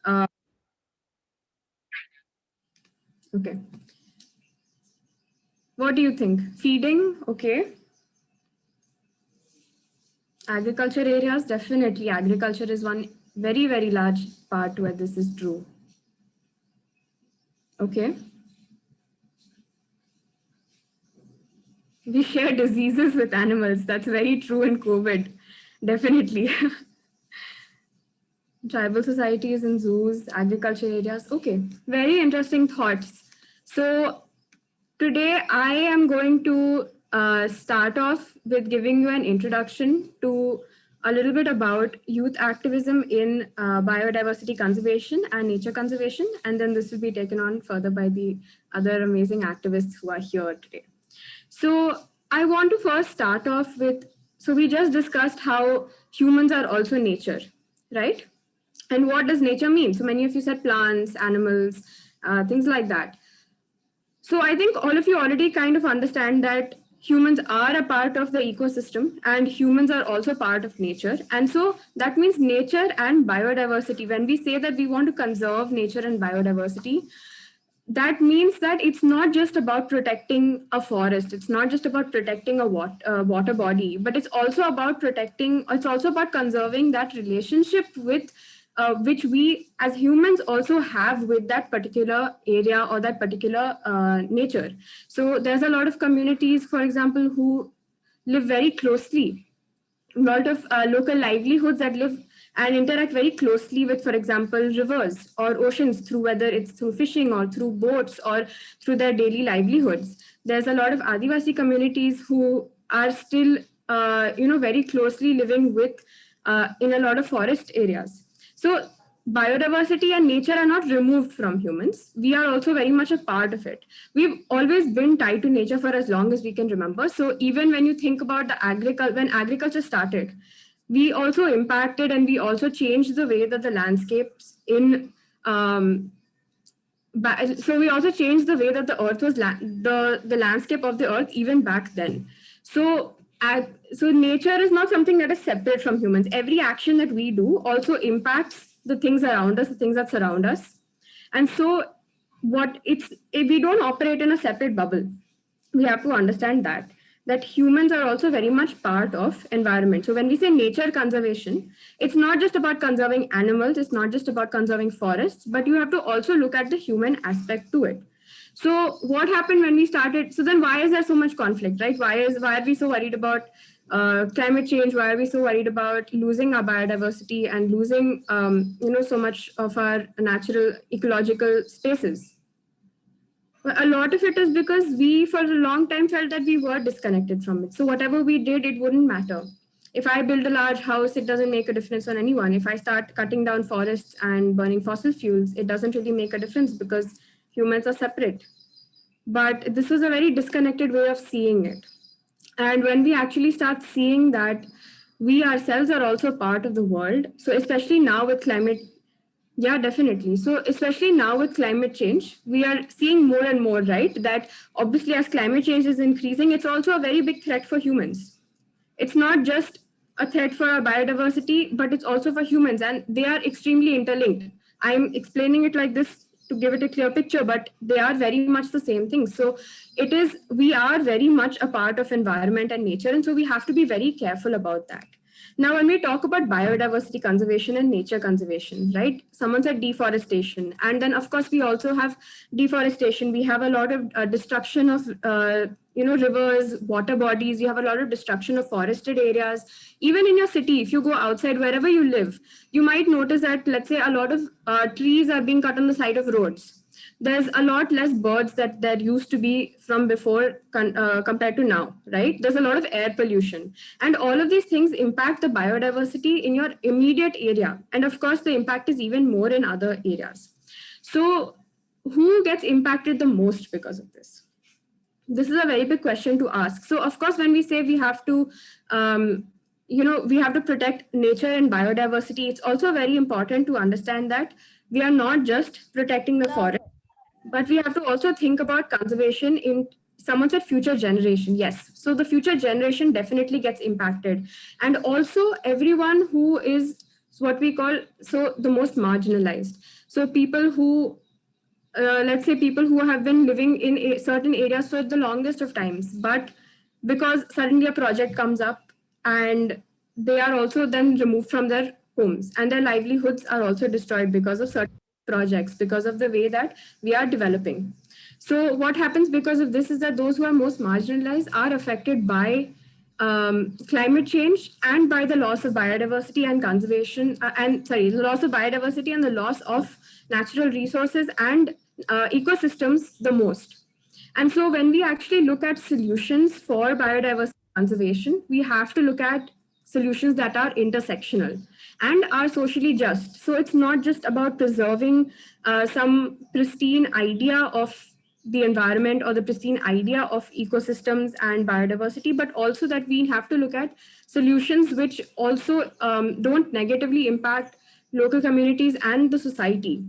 Okay. What do you think? Feeding, okay. Agriculture areas, definitely. Agriculture is one very, very large part where this is true. Okay. We share diseases with animals. That's very true in COVID. Definitely. Tribal societies and zoos, agriculture areas. Okay. Very interesting thoughts. So today I am going to start off with giving you an introduction to a little bit about youth activism in biodiversity conservation and nature conservation. And then this will be taken on further by the other amazing activists who are here today. So I want to first start off with, so we just discussed how humans are also nature, right? And what does nature mean? So many of you said plants, animals, things like that. So I think all of you already kind of understand that humans are a part of the ecosystem and humans are also part of nature. And so that means nature and biodiversity. When we say that we want to conserve nature and biodiversity, that means that it's not just about protecting a forest, it's not just about protecting a water body, but it's also about conserving that relationship with which we as humans also have with that particular area or that particular nature. So there's a lot of communities, for example, who live very closely, a lot of local livelihoods that live and interact very closely with, for example, rivers or oceans, through whether it's through fishing or through boats or through their daily livelihoods. There's a lot of Adivasi communities who are still, very closely living with in a lot of forest areas. So biodiversity and nature are not removed from humans. We are also very much a part of it. We've always been tied to nature for as long as we can remember. So even when you think about when agriculture started, we also impacted and we also changed the way that the landscapes so we also changed the way that the earth was the landscape of the earth even back then. So nature is not something that is separate from humans. Every action that we do also impacts the things around us, the things that surround us. And so if we don't operate in a separate bubble, we have to understand that humans are also very much part of environment. So when we say nature conservation, it's not just about conserving animals, it's not just about conserving forests, but you have to also look at the human aspect to it. So what happened when we started? So then why is there so much conflict, right? Why are we so worried about climate change? Why are we so worried about losing our biodiversity and losing, so much of our natural ecological spaces? A lot of it is because we, for a long time, felt that we were disconnected from it. So whatever we did, it wouldn't matter. If I build a large house, it doesn't make a difference on anyone. If I start cutting down forests and burning fossil fuels, it doesn't really make a difference because humans are separate. But this was a very disconnected way of seeing it. And when we actually start seeing that we ourselves are also part of the world, so especially now with climate, yeah, definitely. So especially now with climate change, we are seeing more and more, right? That obviously as climate change is increasing, it's also a very big threat for humans. It's not just a threat for our biodiversity, but it's also for humans, and they are extremely interlinked. I'm explaining it like this to give it a clear picture, but they are very much the same thing. So we are very much a part of environment and nature, and so we have to be very careful about that. Now, when we talk about biodiversity conservation and nature conservation, right? Someone said deforestation. And then, of course, we also have deforestation. We have a lot of destruction of, rivers, water bodies. You have a lot of destruction of forested areas. Even in your city, if you go outside, wherever you live, you might notice that, let's say, a lot of trees are being cut on the side of roads. There's a lot less birds that there used to be from before compared to now, right? There's a lot of air pollution. And all of these things impact the biodiversity in your immediate area. And of course, the impact is even more in other areas. So who gets impacted the most because of this? This is a very big question to ask. So of course, when we say we have to, we have to protect nature and biodiversity, it's also very important to understand that we are not just protecting the forest, but we have to also think about conservation in, someone said future generation. Yes. So the future generation definitely gets impacted. And also everyone who is what we call, so the most marginalized. So people who, let's say people who have been living in certain areas for the longest of times, but because suddenly a project comes up and they are also then removed from their homes and their livelihoods are also destroyed because of certain projects, because of the way that we are developing. So what happens because of this is that those who are most marginalized are affected by climate change and by the loss of biodiversity and conservation, the loss of biodiversity and the loss of natural resources and ecosystems the most. And so when we actually look at solutions for biodiversity conservation, we have to look at solutions that are intersectional and are socially just. So it's not just about preserving some pristine idea of the environment or the pristine idea of ecosystems and biodiversity, but also that we have to look at solutions which also don't negatively impact local communities and the society.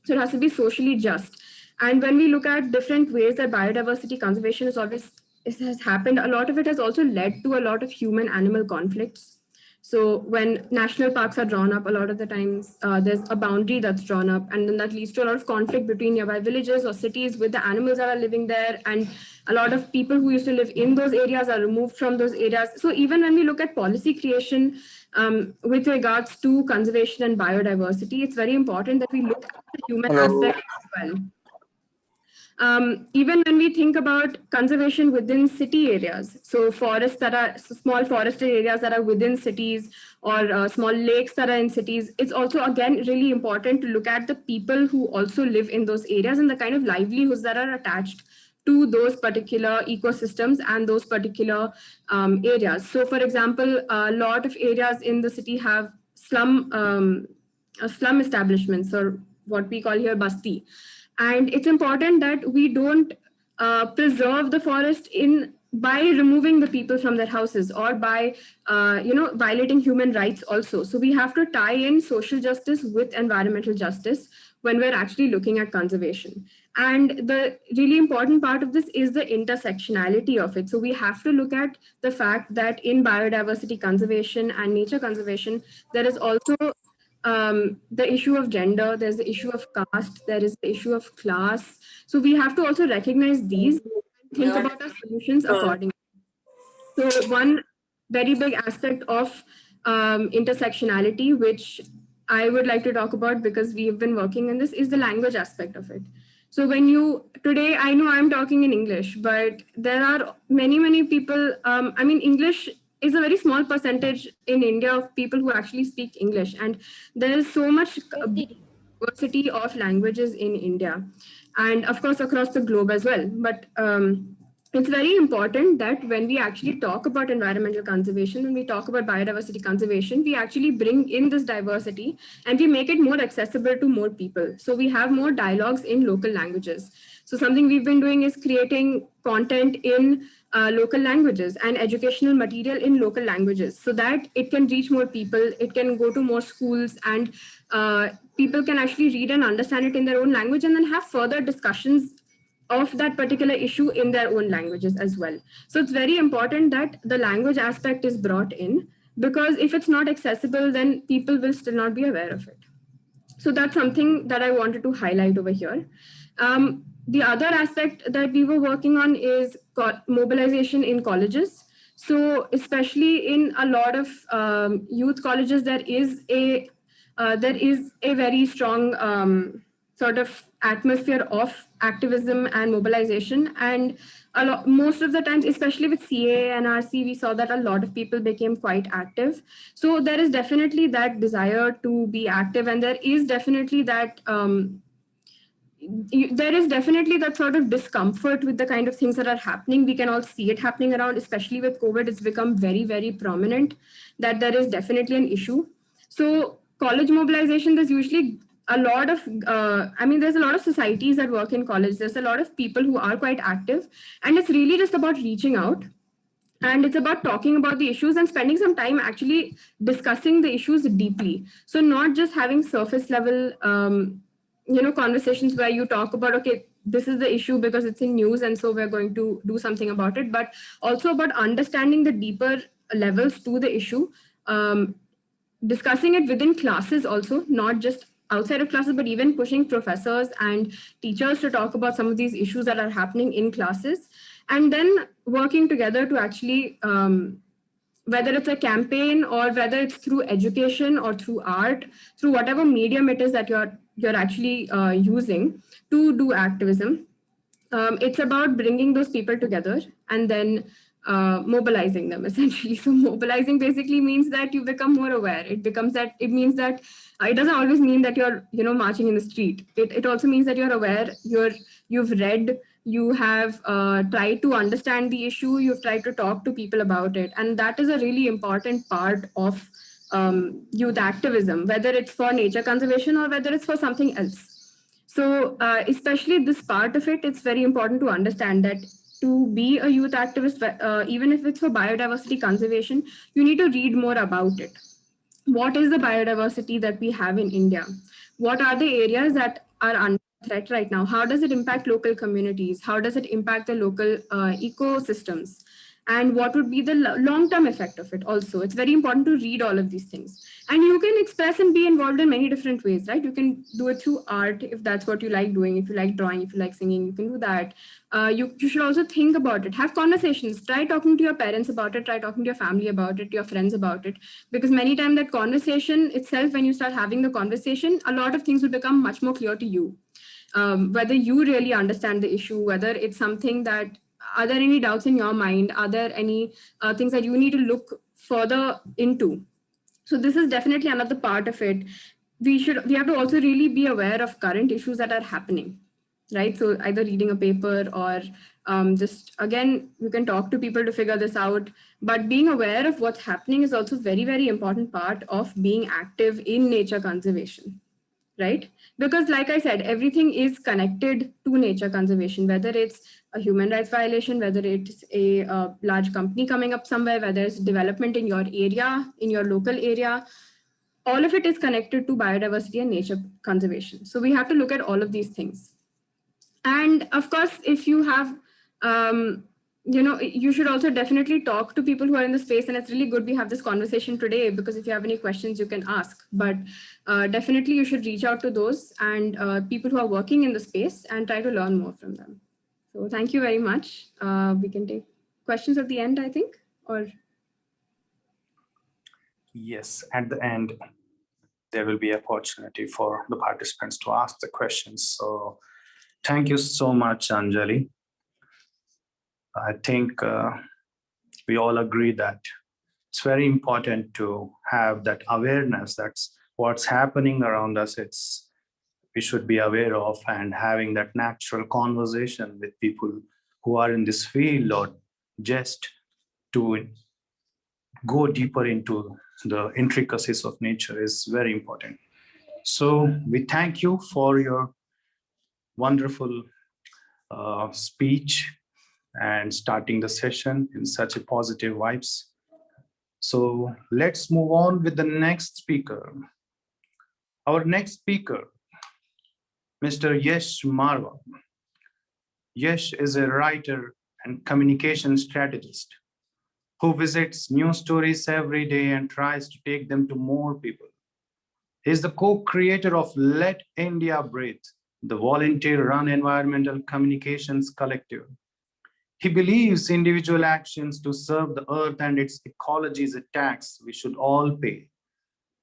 So it has to be socially just. And when we look at different ways that biodiversity conservation has happened, a lot of it has also led to a lot of human-animal conflicts. So when national parks are drawn up, a lot of the times there's a boundary that's drawn up, and then that leads to a lot of conflict between nearby villages or cities with the animals that are living there. And a lot of people who used to live in those areas are removed from those areas. So even when we look at policy creation with regards to conservation and biodiversity, it's very important that we look at the human aspect as well. Even when we think about conservation within city areas, so forests that are small forested areas that are within cities, or small lakes that are in cities, it's also again really important to look at the people who also live in those areas and the kind of livelihoods that are attached to those particular ecosystems and those particular areas. So for example, a lot of areas in the city have slum establishments, or what we call here basti. And it's important that we don't preserve the forest by removing the people from their houses, or by violating human rights also. So we have to tie in social justice with environmental justice when we're actually looking at conservation. And the really important part of this is the intersectionality of it. So we have to look at the fact that in biodiversity conservation and nature conservation, there is also the issue of gender, there's the issue of caste, there is the issue of class. So we have to also recognize these and think about our solutions accordingly. So one very big aspect of intersectionality, which I would like to talk about because we've been working on this, is the language aspect of it. So today I know I'm talking in English, but there are many people, English is a very small percentage in India of people who actually speak English. And there is so much diversity of languages in India, and of course across the globe as well. But it's very important that when we actually talk about environmental conservation, when we talk about biodiversity conservation, we actually bring in this diversity and we make it more accessible to more people. So we have more dialogues in local languages. So something we've been doing is creating content in local languages and educational material in local languages, so that it can reach more people, it can go to more schools, and people can actually read and understand it in their own language, and then have further discussions of that particular issue in their own languages as well. So it's very important that the language aspect is brought in, because if it's not accessible, then people will still not be aware of it. So that's something that I wanted to highlight over here. The other aspect that we were working on is mobilization in colleges. So especially in a lot of youth colleges, there is a very strong sort of atmosphere of activism and mobilization. And most of the times, especially with CA and RC, we saw that a lot of people became quite active. So there is definitely that desire to be active, and there is definitely that sort of discomfort with the kind of things that are happening. We can all see it happening around, especially with COVID. It's become very, very prominent that there is definitely an issue. So college mobilization, there's usually a lot of, there's a lot of societies that work in college. There's a lot of people who are quite active, and it's really just about reaching out. And it's about talking about the issues and spending some time actually discussing the issues deeply. So not just having surface level, conversations where you talk about, okay, this is the issue because it's in news, and so we're going to do something about it, but also about understanding the deeper levels to the issue. discussing it within classes also, not just outside of classes, but even pushing professors and teachers to talk about some of these issues that are happening in classes, and then working together to actually, whether it's a campaign or whether it's through education or through art, through whatever medium it is that you're actually using to do activism. It's about bringing those people together and then mobilizing them essentially. So mobilizing basically means that you become more aware. It means that it doesn't always mean that you're, marching in the street. It also means that you're aware, you've read, you have tried to understand the issue, you've tried to talk to people about it. And that is a really important part of youth activism, whether it's for nature conservation or whether it's for something else. So especially this part of it, it's very important to understand that to be a youth activist, even if it's for biodiversity conservation, you need to read more about it. What is the biodiversity that we have in India? What are the areas that are under threat right now? How does it impact local communities? How does it impact the local ecosystems? And what would be the long-term effect of it also? It's very important to read all of these things. And you can express and be involved in many different ways, right? You can do it through art, if that's what you like doing. If you like drawing, if you like singing, you can do that. You should also think about it, have conversations, try talking to your parents about it, try talking to your family about it, your friends about it, because many times that conversation itself, when you start having the conversation, a lot of things will become much more clear to you. Whether you really understand the issue, whether it's something that, are there any doubts in your mind? Are there any things that you need to look further into? So this is definitely another part of it. We have to also really be aware of current issues that are happening, right? So either reading a paper or just, again, you can talk to people to figure this out. But being aware of what's happening is also very, very important part of being active in nature conservation, right? Because like I said, everything is connected to nature conservation, whether it's a human rights violation, whether it's a large company coming up somewhere, whether it's development in your area, in your local area, all of it is connected to biodiversity and nature conservation. So we have to look at all of these things. And of course, if you have, you should also definitely talk to people who are in the space. And it's really good we have this conversation today, because if you have any questions, you can ask. But definitely you should reach out to those and people who are working in the space and try to learn more from them. So thank you very much. We can take questions at the end, I think, or. Yes, at the end, there will be opportunity for the participants to ask the questions. So thank you so much, Anjali. I think we all agree that it's very important to have that awareness. That's what's happening around us. We should be aware of, and having that natural conversation with people who are in this field, or just to go deeper into the intricacies of nature, is very important. So we thank you for your wonderful speech and starting the session in such a positive vibes. So let's move on with the next speaker. Our next speaker, Mr. Yash Marwa. Yash is a writer and communication strategist who visits news stories every day and tries to take them to more people. He is the co-creator of Let India Breathe, the volunteer-run environmental communications collective. He believes individual actions to serve the earth and its ecology is a tax we should all pay,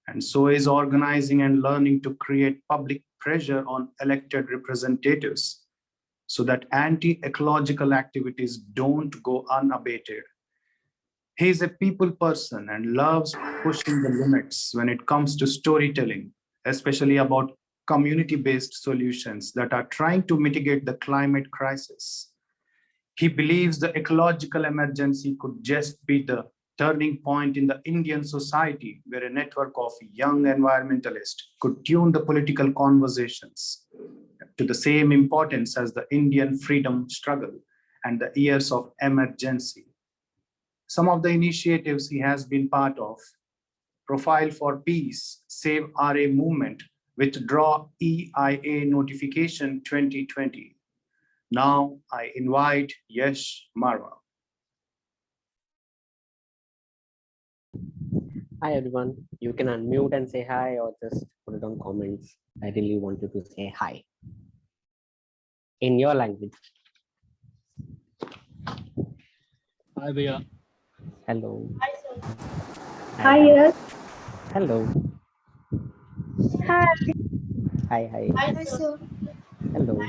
and so is organizing and learning to create public pressure on elected representatives so that anti-ecological activities don't go unabated. He is a people person and loves pushing the limits when it comes to storytelling, especially about community-based solutions that are trying to mitigate the climate crisis. He believes the ecological emergency could just be the turning point in the Indian society, where a network of young environmentalists could tune the political conversations to the same importance as the Indian freedom struggle and the years of emergency. Some of the initiatives he has been part of: Profile for Peace, Save RA Movement, Withdraw EIA Notification 2020. Now I invite Yash Marwa. Hi everyone. You can unmute and say hi or just put it on comments. I really want you to say hi in your language. Hi, Bhaiya. Hello. Hi, yes. Hello. Hi. Hi, hi. Hi, sir. Hello.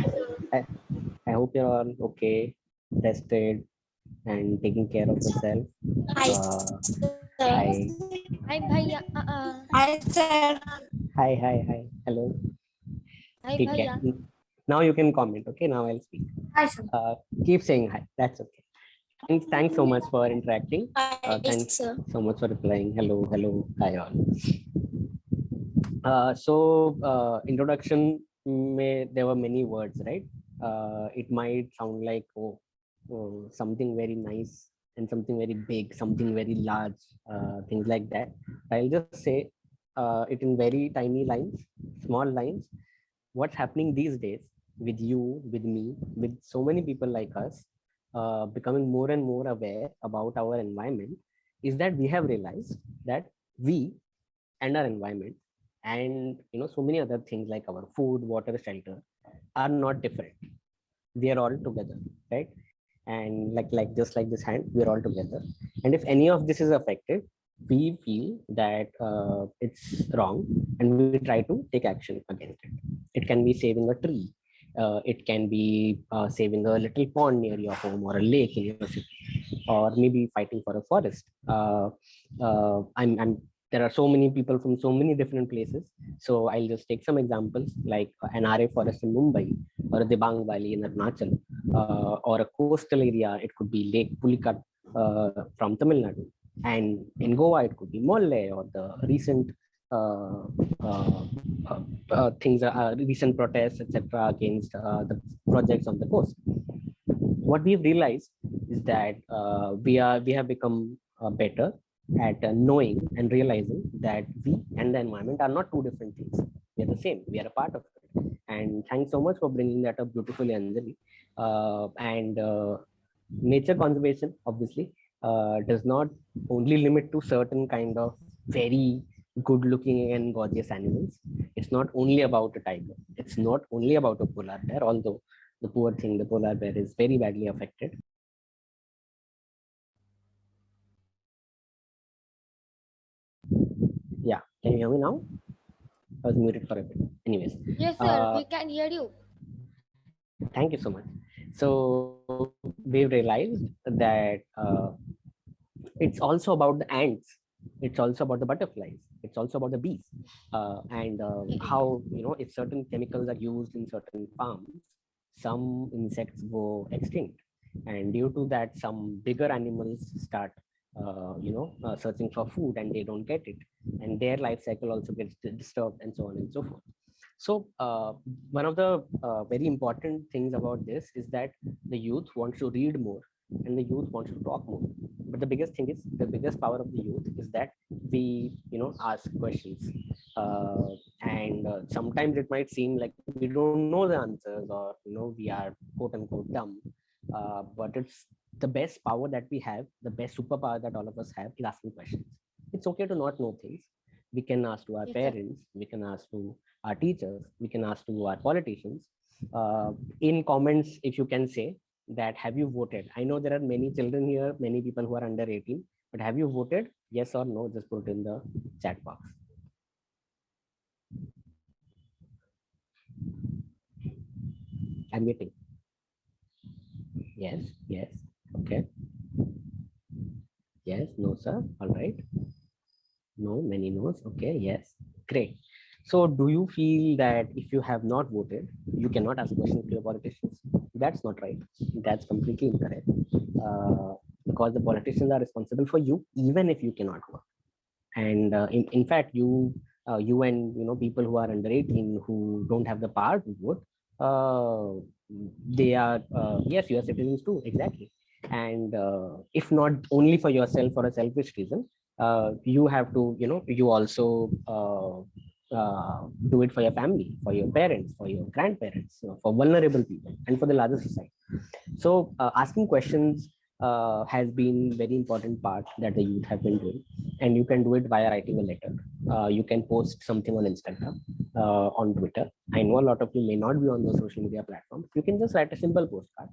I hope you're all okay, rested, and taking care of yourself. Hi, Hi. Hi, Bhaiya. Hi, sir. Hi, hi, hi. Hello. Hi, Take care. Now you can comment. Okay, now I'll speak. Hi, sir. Keep saying hi. That's okay. Thanks so much for interacting. Hi, Thanks sir. so much for replying. Hello, hello, hi all. Introduction, there were many words, right? It might sound like, something very nice and something very big, something very large, things like that. I'll just say it in very tiny lines, small lines. What's happening these days with you, with me, with so many people like us, becoming more and more aware about our environment, is that we have realized that we and our environment and so many other things like our food, water, shelter are not different. We are all together, right? And like just like this hand, we're all together. And if any of this is affected, we feel that it's wrong, and we try to take action against it. It can be saving a tree, it can be saving a little pond near your home or a lake in your city, or maybe fighting for a forest. I'm there are so many people from so many different places, so I'll just take some examples like an RA forest in Mumbai, or a Dibang Valley in Arunachal, or a coastal area. It could be Lake Pulikat from Tamil Nadu, and in Goa it could be Molle, or the recent uh, uh, things, recent protests, etc., against the projects on the coast. What we've realized is that we have become better at knowing and realizing that we and the environment are not two different things. We are the same. We are a part of it. And thanks so much for bringing that up beautifully, Anjali. And nature conservation obviously does not only limit to certain kind of very good looking and gorgeous animals. It's not only about a tiger. It's not only about a polar bear, although the poor thing, the polar bear, is very badly affected. Yeah, can you hear me now? I was muted for a bit. Anyways. Yes, sir. We can hear you. Thank you so much. So we've realized that it's also about the ants. It's also about the butterflies. It's also about the bees. And how, if certain chemicals are used in certain farms, some insects go extinct. And due to that, some bigger animals start, searching for food, and they don't get it. And their life cycle also gets disturbed, and so on and so forth. So one of the very important things about this is that the youth wants to read more, and the youth wants to talk more. But the biggest thing is, the biggest power of the youth is that we, ask questions. And sometimes it might seem like we don't know the answers, or, we are quote unquote dumb. But it's the best power that we have, the best superpower that all of us have, is asking questions. It's okay to not know things. We can ask to our parents, we can ask to our teachers, we can ask to our politicians. In comments, if you can say that, have you voted? I know there are many children here, many people who are under 18, but have you voted? Yes or no? Just put it in the chat box. I'm waiting. Yes, yes. Okay. Yes, no, sir. All right. No, many no's. Okay, yes. Great. So do you feel that if you have not voted, you cannot ask questions to your politicians? That's not right. That's completely incorrect. Because the politicians are responsible for you, even if you cannot vote. And in fact, you and people who are under 18 who don't have the power to vote, they are yes, you are citizens too, exactly. And if not only for yourself for a selfish reason, you have to, you also do it for your family, for your parents, for your grandparents, for vulnerable people, and for the larger society. So asking questions has been very important part that the youth have been doing, and you can do it via writing a letter. You can post something on Instagram, on Twitter. I know a lot of you may not be on those social media platforms. You can just write a simple postcard.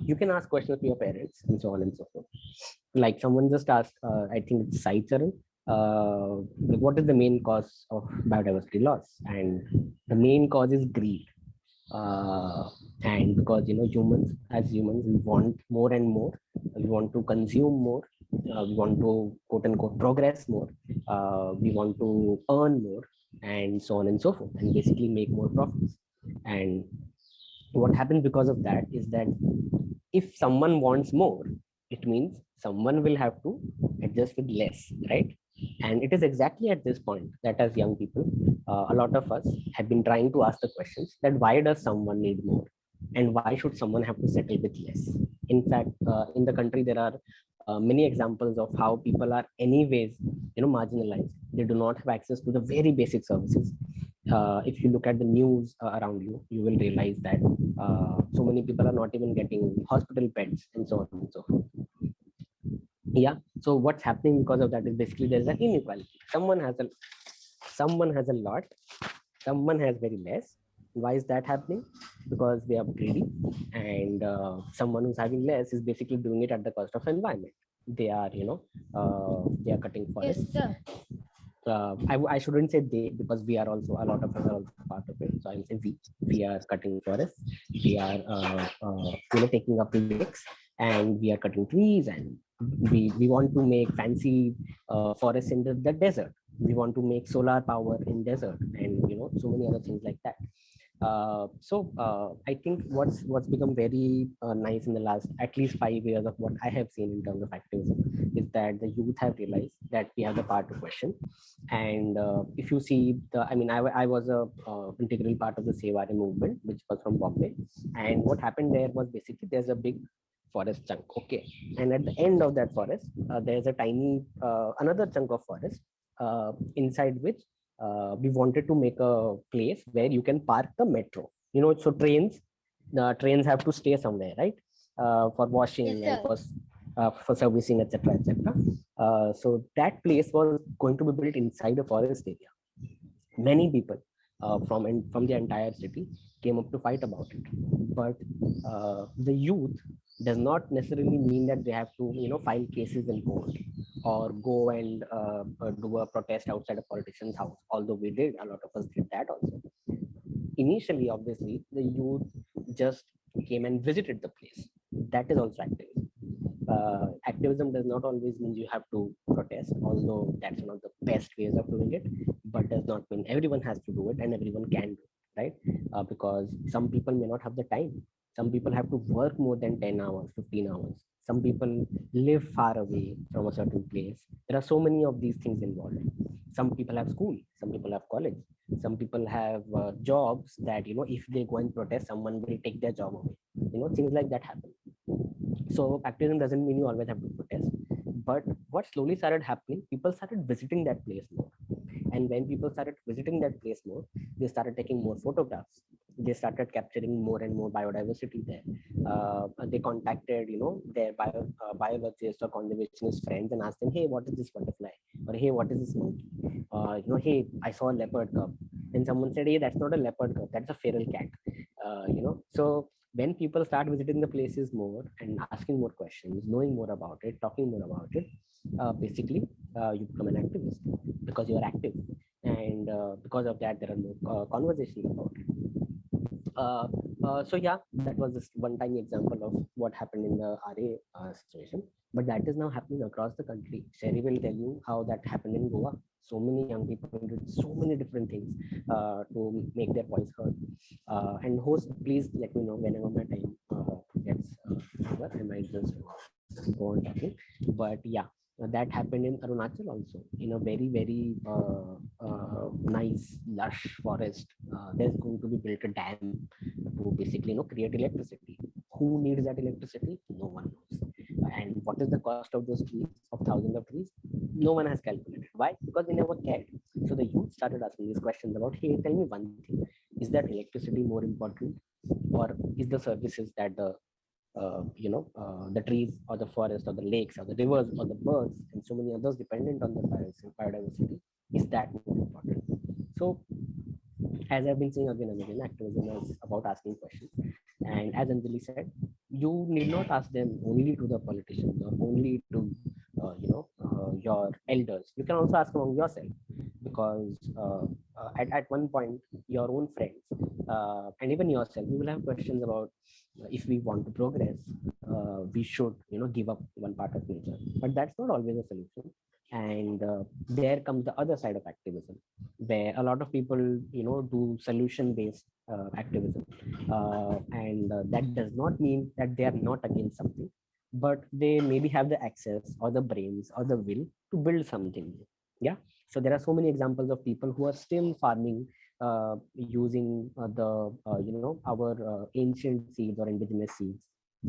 You can ask questions to your parents and so on and so forth. Like someone just asked, I think it's Sai Charan, like what is the main cause of biodiversity loss? And the main cause is greed. And because humans, as humans, we want more and more. We want to consume more. We want to quote unquote progress more. We want to earn more, and so on and so forth, and basically make more profits. And what happens because of that is that if someone wants more, it means someone will have to adjust with less, right? And it is exactly at this point that as young people, a lot of us have been trying to ask the questions that why does someone need more? And why should someone have to settle with less? In fact, in the country, there are many examples of how people are anyways, marginalized. They do not have access to the very basic services. If you look at the news around you, you will realize that so many people are not even getting hospital beds and so on and so forth. Yeah. So what's happening because of that is basically there's an inequality. Someone has a lot, someone has very less. Why is that happening? Because they are greedy, and someone who's having less is basically doing it at the cost of environment. They are they are cutting forests. Yes, sir. I shouldn't say they, because we are also, a lot of us are also part of it. So I'm saying we are cutting forests, we are taking up lakes, and we are cutting trees, and we want to make fancy forests in the desert. We want to make solar power in desert, and so many other things like that. I think what's become very nice in the last at least 5 years of what I have seen in terms of activism is that the youth have realized that we have the power to question. And if you see I was a integral part of the Sevare movement, which was from Bombay. And what happened there was basically there's a big forest chunk, okay, and at the end of that forest, there's a tiny another chunk of forest inside which we wanted to make a place where you can park the metro. So the trains have to stay somewhere, right? For washing Yes, and sir. for servicing, etc., etc. So that place was going to be built inside a forest area. Many people from the entire city came up to fight about it, but the youth does not necessarily mean that they have to file cases in court or go and do a protest outside a politician's house, although we did, a lot of us did that also. Initially, obviously, the youth just came and visited the place. That is also activism. Activism does not always mean you have to protest, although that's one of the best ways of doing it, but does not mean everyone has to do it and everyone can do it, right? Because some people may not have the time. Some people have to work more than 10 hours, 15 hours. Some people live far away from a certain place. There are so many of these things involved. Some people have school, some people have college, some people have jobs that, if they go and protest, someone will take their job away. Things like that happen. So activism doesn't mean you always have to protest. But what slowly started happening, people started visiting that place more. And when people started visiting that place more, they started taking more photographs. They started capturing more and more biodiversity there. They contacted, their biologists or conservationist friends and asked them, hey, what is this butterfly? Or hey, what is this monkey? Hey, I saw a leopard cub. And someone said, hey, that's not a leopard cub, that's a feral cat. So when people start visiting the places more and asking more questions, knowing more about it, talking more about it, basically you become an activist because you are active, and because of that there are no conversations about it. So yeah, that was just one tiny example of what happened in the RA situation, but that is now happening across the country. Sherry will tell you how that happened in Goa. So many young people did so many different things to make their voice heard. And host, please let me know whenever my time gets over. I might just go on talking. But yeah, that happened in Arunachal also, in a very, very nice, lush forest. There's going to be built a dam to basically create electricity. Who needs that electricity? No one knows. And what is the cost of those trees, of thousands of trees? No one has calculated. Why? Because they never cared. So the youth started asking these questions about, hey, tell me one thing. Is that electricity more important, or is the services that the the trees or the forest or the lakes or the rivers or the birds and so many others dependent on the biodiversity is that more important. So as I've been saying again and again, activism is about asking questions. And as Anjali said, you need not ask them only to the politicians or only to, your elders. You can also ask among yourself, because at one point, your own friends and even yourself, you will have questions about if we want to progress, we should, give up one part of nature. But that's not always a solution. And there comes the other side of activism, where a lot of people do solution based activism, and that does not mean that they are not against something, but they maybe have the access or the brains or the will to build something new. Yeah, so there are so many examples of people who are still farming using our ancient seeds or indigenous seeds,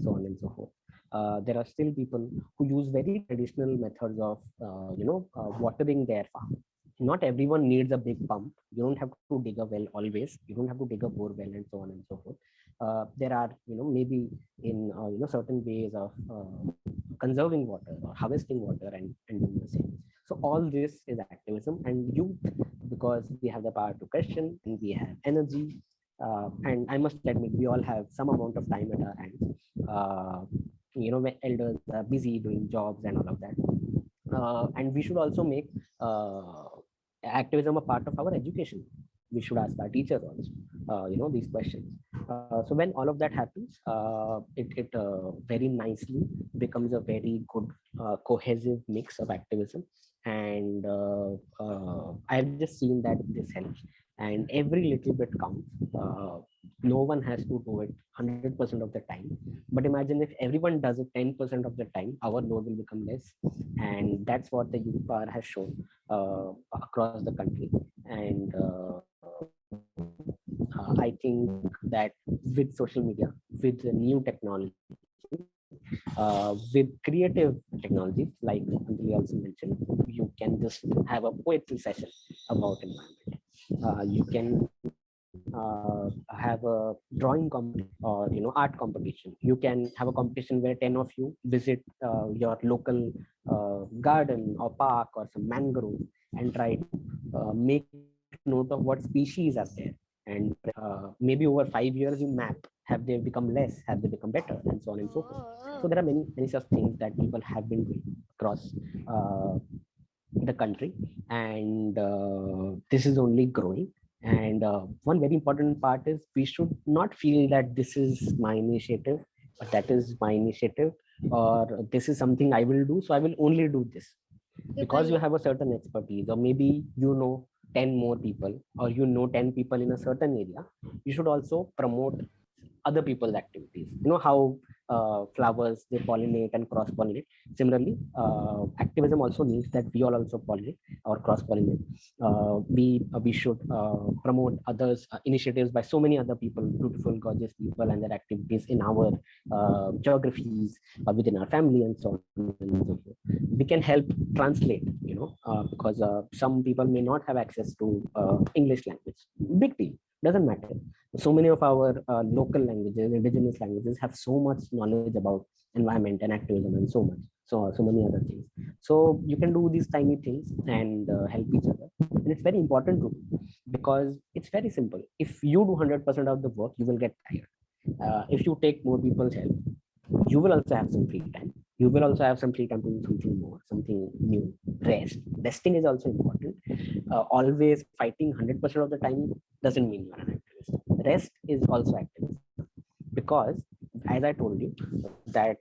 so on and so forth. There are still people who use very traditional methods of watering their farm. Not everyone needs a big pump. You don't have to dig a well always. You don't have to dig a bore well and so on and so forth. There are maybe in certain ways of conserving water or harvesting water and doing the same. So all this is activism and youth, because we have the power to question and we have energy. And I must admit, we all have some amount of time at our hands. When elders are busy doing jobs and all of that. And we should also make activism a part of our education. We should ask our teachers also, these questions. So when all of that happens, it very nicely becomes a very good cohesive mix of activism. And I've just seen that this helps. And every little bit counts. No one has to do it 100% of the time. But imagine if everyone does it 10% of the time, our load will become less. And that's what the youth power has shown across the country. And I think that with social media, with the new technology, with creative technologies, like Anjali also mentioned, you can just have a poetry session about environment. You can have a drawing competition or art competition. You can have a competition where 10 of you visit your local garden or park or some mangrove and try to make note of what species are there. And maybe over 5 years you map, have they become less, have they become better, and so on and so forth. So there are many such things that people have been doing across the country, and this is only growing. And one very important part is we should not feel that this is my initiative or that is my initiative, or this is something I will do, so I will only do this. Because you have a certain expertise, or maybe 10 more people, or 10 people in a certain area, you should also promote other people's activities. How flowers, they pollinate and cross pollinate. Similarly, activism also means that we all also pollinate or cross pollinate. We should promote others initiatives by so many other people, beautiful gorgeous people, and their activities in our geographies, within our family, and so on and so forth. We can help translate, because some people may not have access to English language. Big deal, doesn't matter. So many of our local languages, indigenous languages, have so much knowledge about environment and activism and so many other things. So you can do these tiny things and help each other. And it's very important to do, because it's very simple. If you do 100% of the work, you will get tired. If you take more people's help, you will also have some free time. You will also have some free time to do something more, something new. Resting is also important. Always fighting 100% of the time doesn't mean you're an activist. Rest is also activism, because as I told you that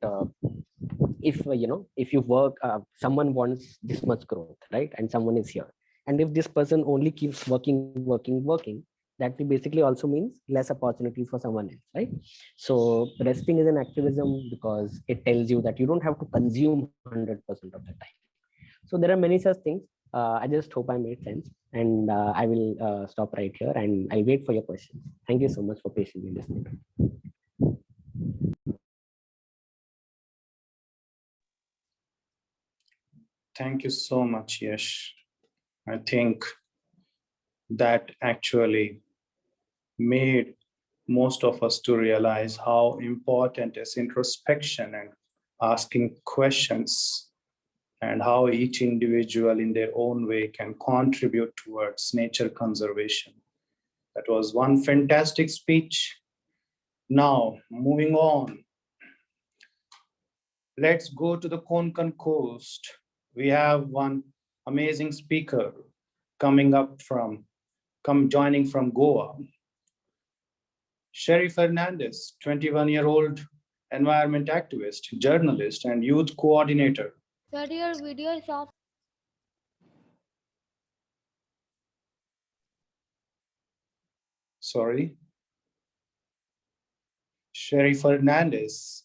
if you work, someone wants this much growth, right? And someone is here, and if this person only keeps working, that basically also means less opportunities for someone else, right? So resting is an activism, because it tells you that you don't have to consume 100% of the time. So there are many such things. I just hope I made sense, and I will stop right here, and I'll wait for your questions. Thank you so much for patiently listening. Thank you so much, Yash. I think that actually made most of us to realize how important is introspection and asking questions, and how each individual in their own way can contribute towards nature conservation. That was one fantastic speech. Now, moving on, let's go to the Konkan coast. We have one amazing speaker joining from Goa. Sherry Fernandez, 21-year-old environment activist, journalist, and youth coordinator. Sir, your video is off. Sorry. Sherry Fernandez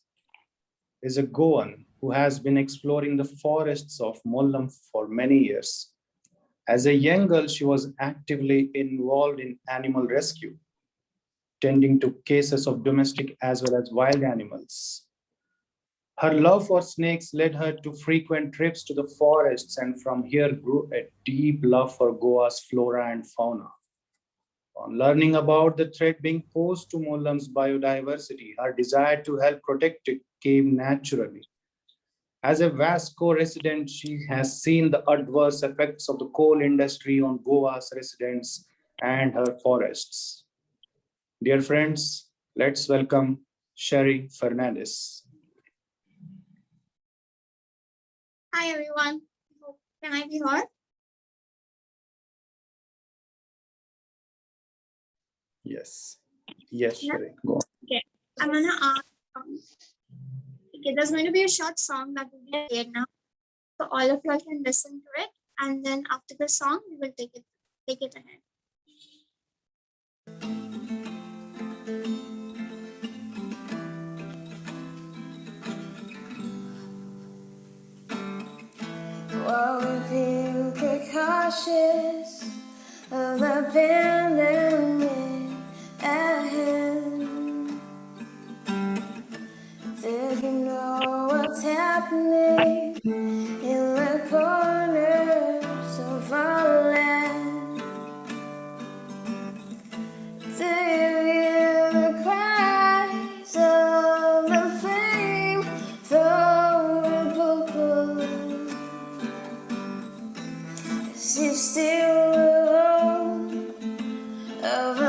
is a Goan who has been exploring the forests of Mollam for many years. As a young girl, she was actively involved in animal rescue, tending to cases of domestic as well as wild animals. Her love for snakes led her to frequent trips to the forests, and from here grew a deep love for Goa's flora and fauna. On learning about the threat being posed to Mollam's biodiversity, her desire to help protect it came naturally. As a Vasco resident, she has seen the adverse effects of the coal industry on Goa's residents and her forests. Dear friends, let's welcome Sherry Fernandez. Hi everyone. Can I be heard? Yes. Yes, Yeah. Sherry. Go on. Okay. I'm gonna ask. Okay, there's going to be a short song that will be played now, so all of you can listen to it, and then after the song, we will take it ahead. While we're being precautious of the pandemic at hand, did you know what's happening in the corners of our land? Do you hear the cries of the flame thrower people? Is you still alone of a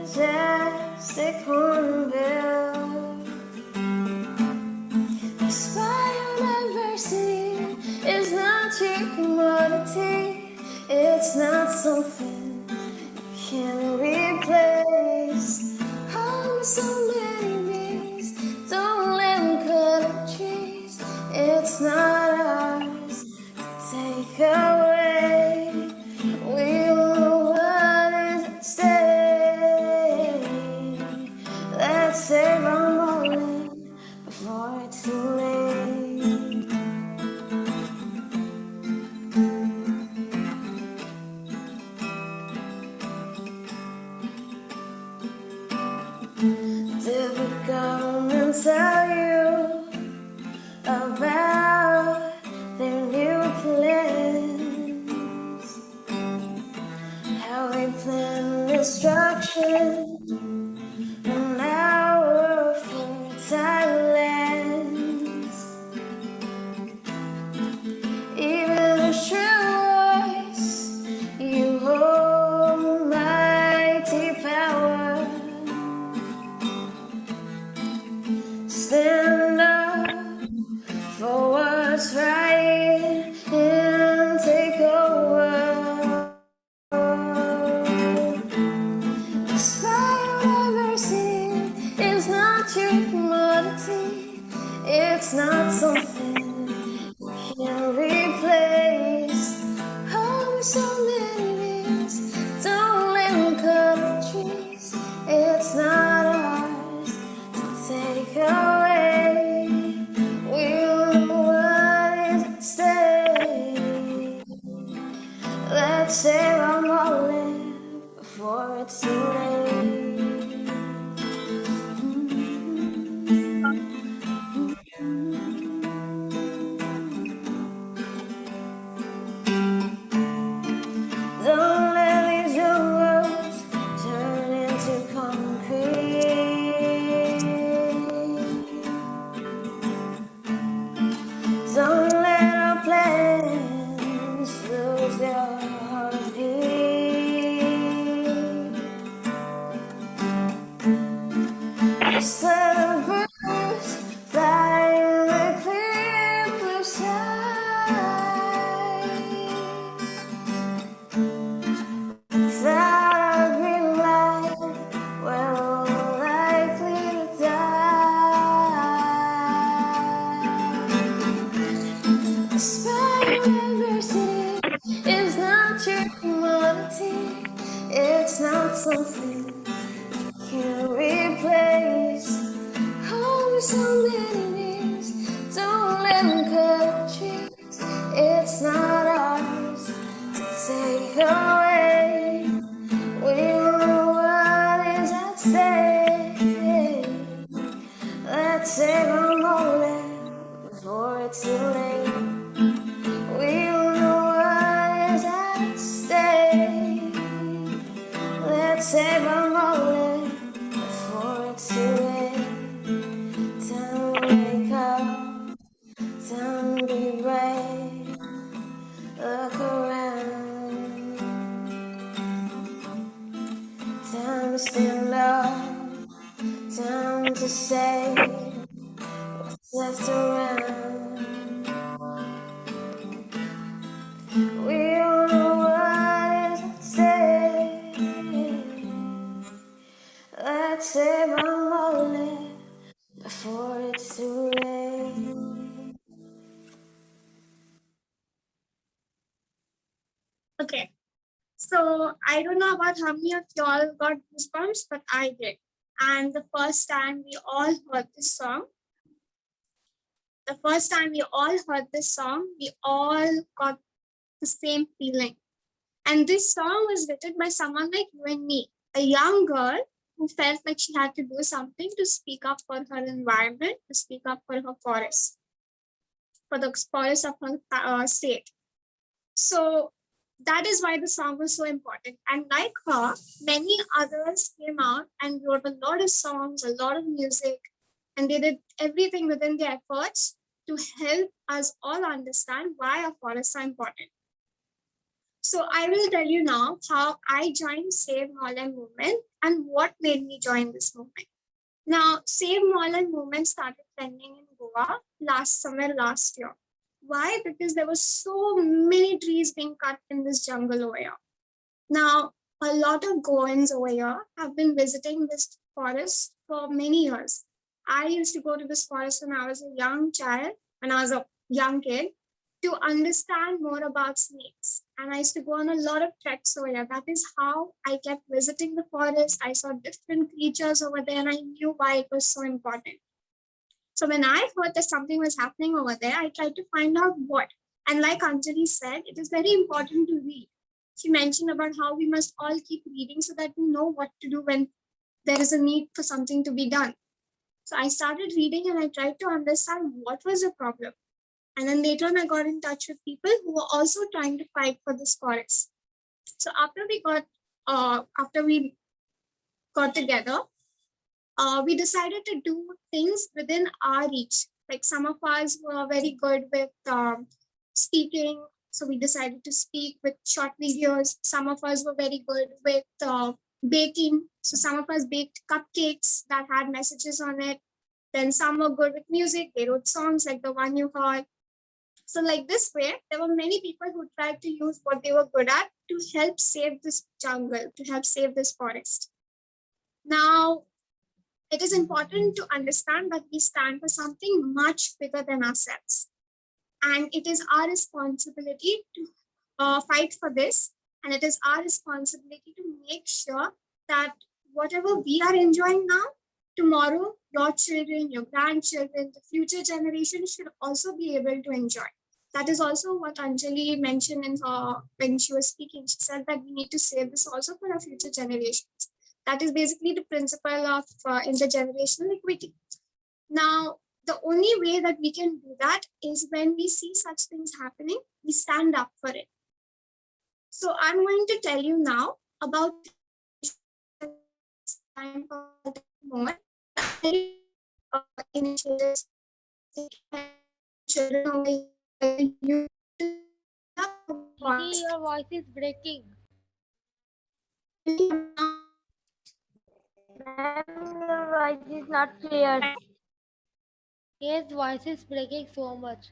majestic hornbill? This biodiversity is not your commodity. It's not something you can replace. Oh, so many bees, don't let them cut up trees. It's not ours to take away. We will let it stay. Let's save our moment before it's too late. Did the government tell you about their new plans? How they plan destruction on our fertile lands? Even a true voice, you hold mighty power. Stand up for what's right and take over. This biodiversity is not your commodity. It's not something you can replace. Oh, with so many bees, don't let them cut up trees. It's not ours to take away. We'll let it stay. Let's save our moment before it's too late. Sun burns, flying the clear blue skies. Without a green light, we're all likely to die. Biodiversity is not your commodity. It's not something can replace. Home so many years, don't let them cut trees. It's not ours to take away. We know what is at stake. Let's save our moment before it's too late. We know what is at stake. Let's save our moment before it's too late. Time to wake up, time to be brave. Look around, time to stand up, time to save what's left around. We all know what is at stake. Let's save our moment before it's too late. Okay. So I don't know about how many of y'all got goosebumps, but I did. And the first time we all heard this song, we all got the same feeling. And this song was written by someone like you and me, a young girl who felt like she had to do something to speak up for her environment, to speak up for her forest, for the forest of her state. So that is why the song was so important. And like her, many others came out and wrote a lot of songs, a lot of music, and they did everything within their efforts to help us all understand why our forests are important. So I will tell you now how I joined Save Moreland movement and what made me join this movement. Now, Save Moreland movement started trending in Goa somewhere last year. Why? Because there were so many trees being cut in this jungle over here. Now, a lot of Goans over here have been visiting this forest for many years. I used to go to this forest when I was a young child, when I was a young kid, to understand more about snakes. And I used to go on a lot of treks over here. That is how I kept visiting the forest. I saw different creatures over there and I knew why it was so important. So when I heard that something was happening over there, I tried to find out what. And like Anjali said, it is very important to read. She mentioned about how we must all keep reading so that we know what to do when there is a need for something to be done. So I started reading and I tried to understand what was the problem. And then later on, I got in touch with people who were also trying to fight for this forest. So after we got together, we decided to do things within our reach. Like some of us were very good with speaking. So we decided to speak with short videos. Some of us were very good with baking. So some of us baked cupcakes that had messages on it. Then some were good with music. They wrote songs like the one you heard. So like this way, there were many people who tried to use what they were good at to help save this jungle, to help save this forest. Now, it is important to understand that we stand for something much bigger than ourselves. And it is our responsibility to fight for this. And it is our responsibility to make sure that whatever we are enjoying now, tomorrow, your children, your grandchildren, the future generation should also be able to enjoy. That is also what Anjali mentioned in when she was speaking. She said that we need to save this also for our future generations. That is basically the principle of intergenerational equity. Now, the only way that we can do that is when we see such things happening, we stand up for it. So I'm going to tell you now about more initiatives children only Didi, your voice is breaking. Your voice voice is not clear. Yes, voice is breaking so much.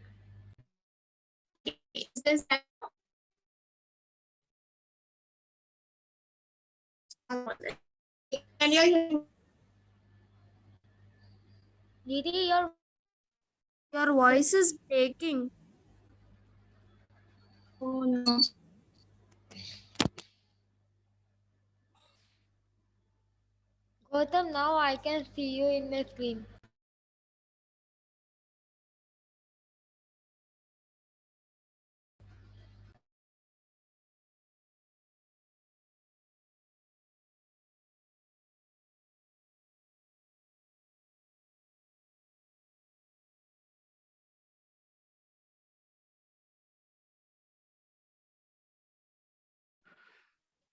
Is this better? Can you hear me? Didi, Your voice is breaking. Oh no. Gautam, now I can see you in my screen.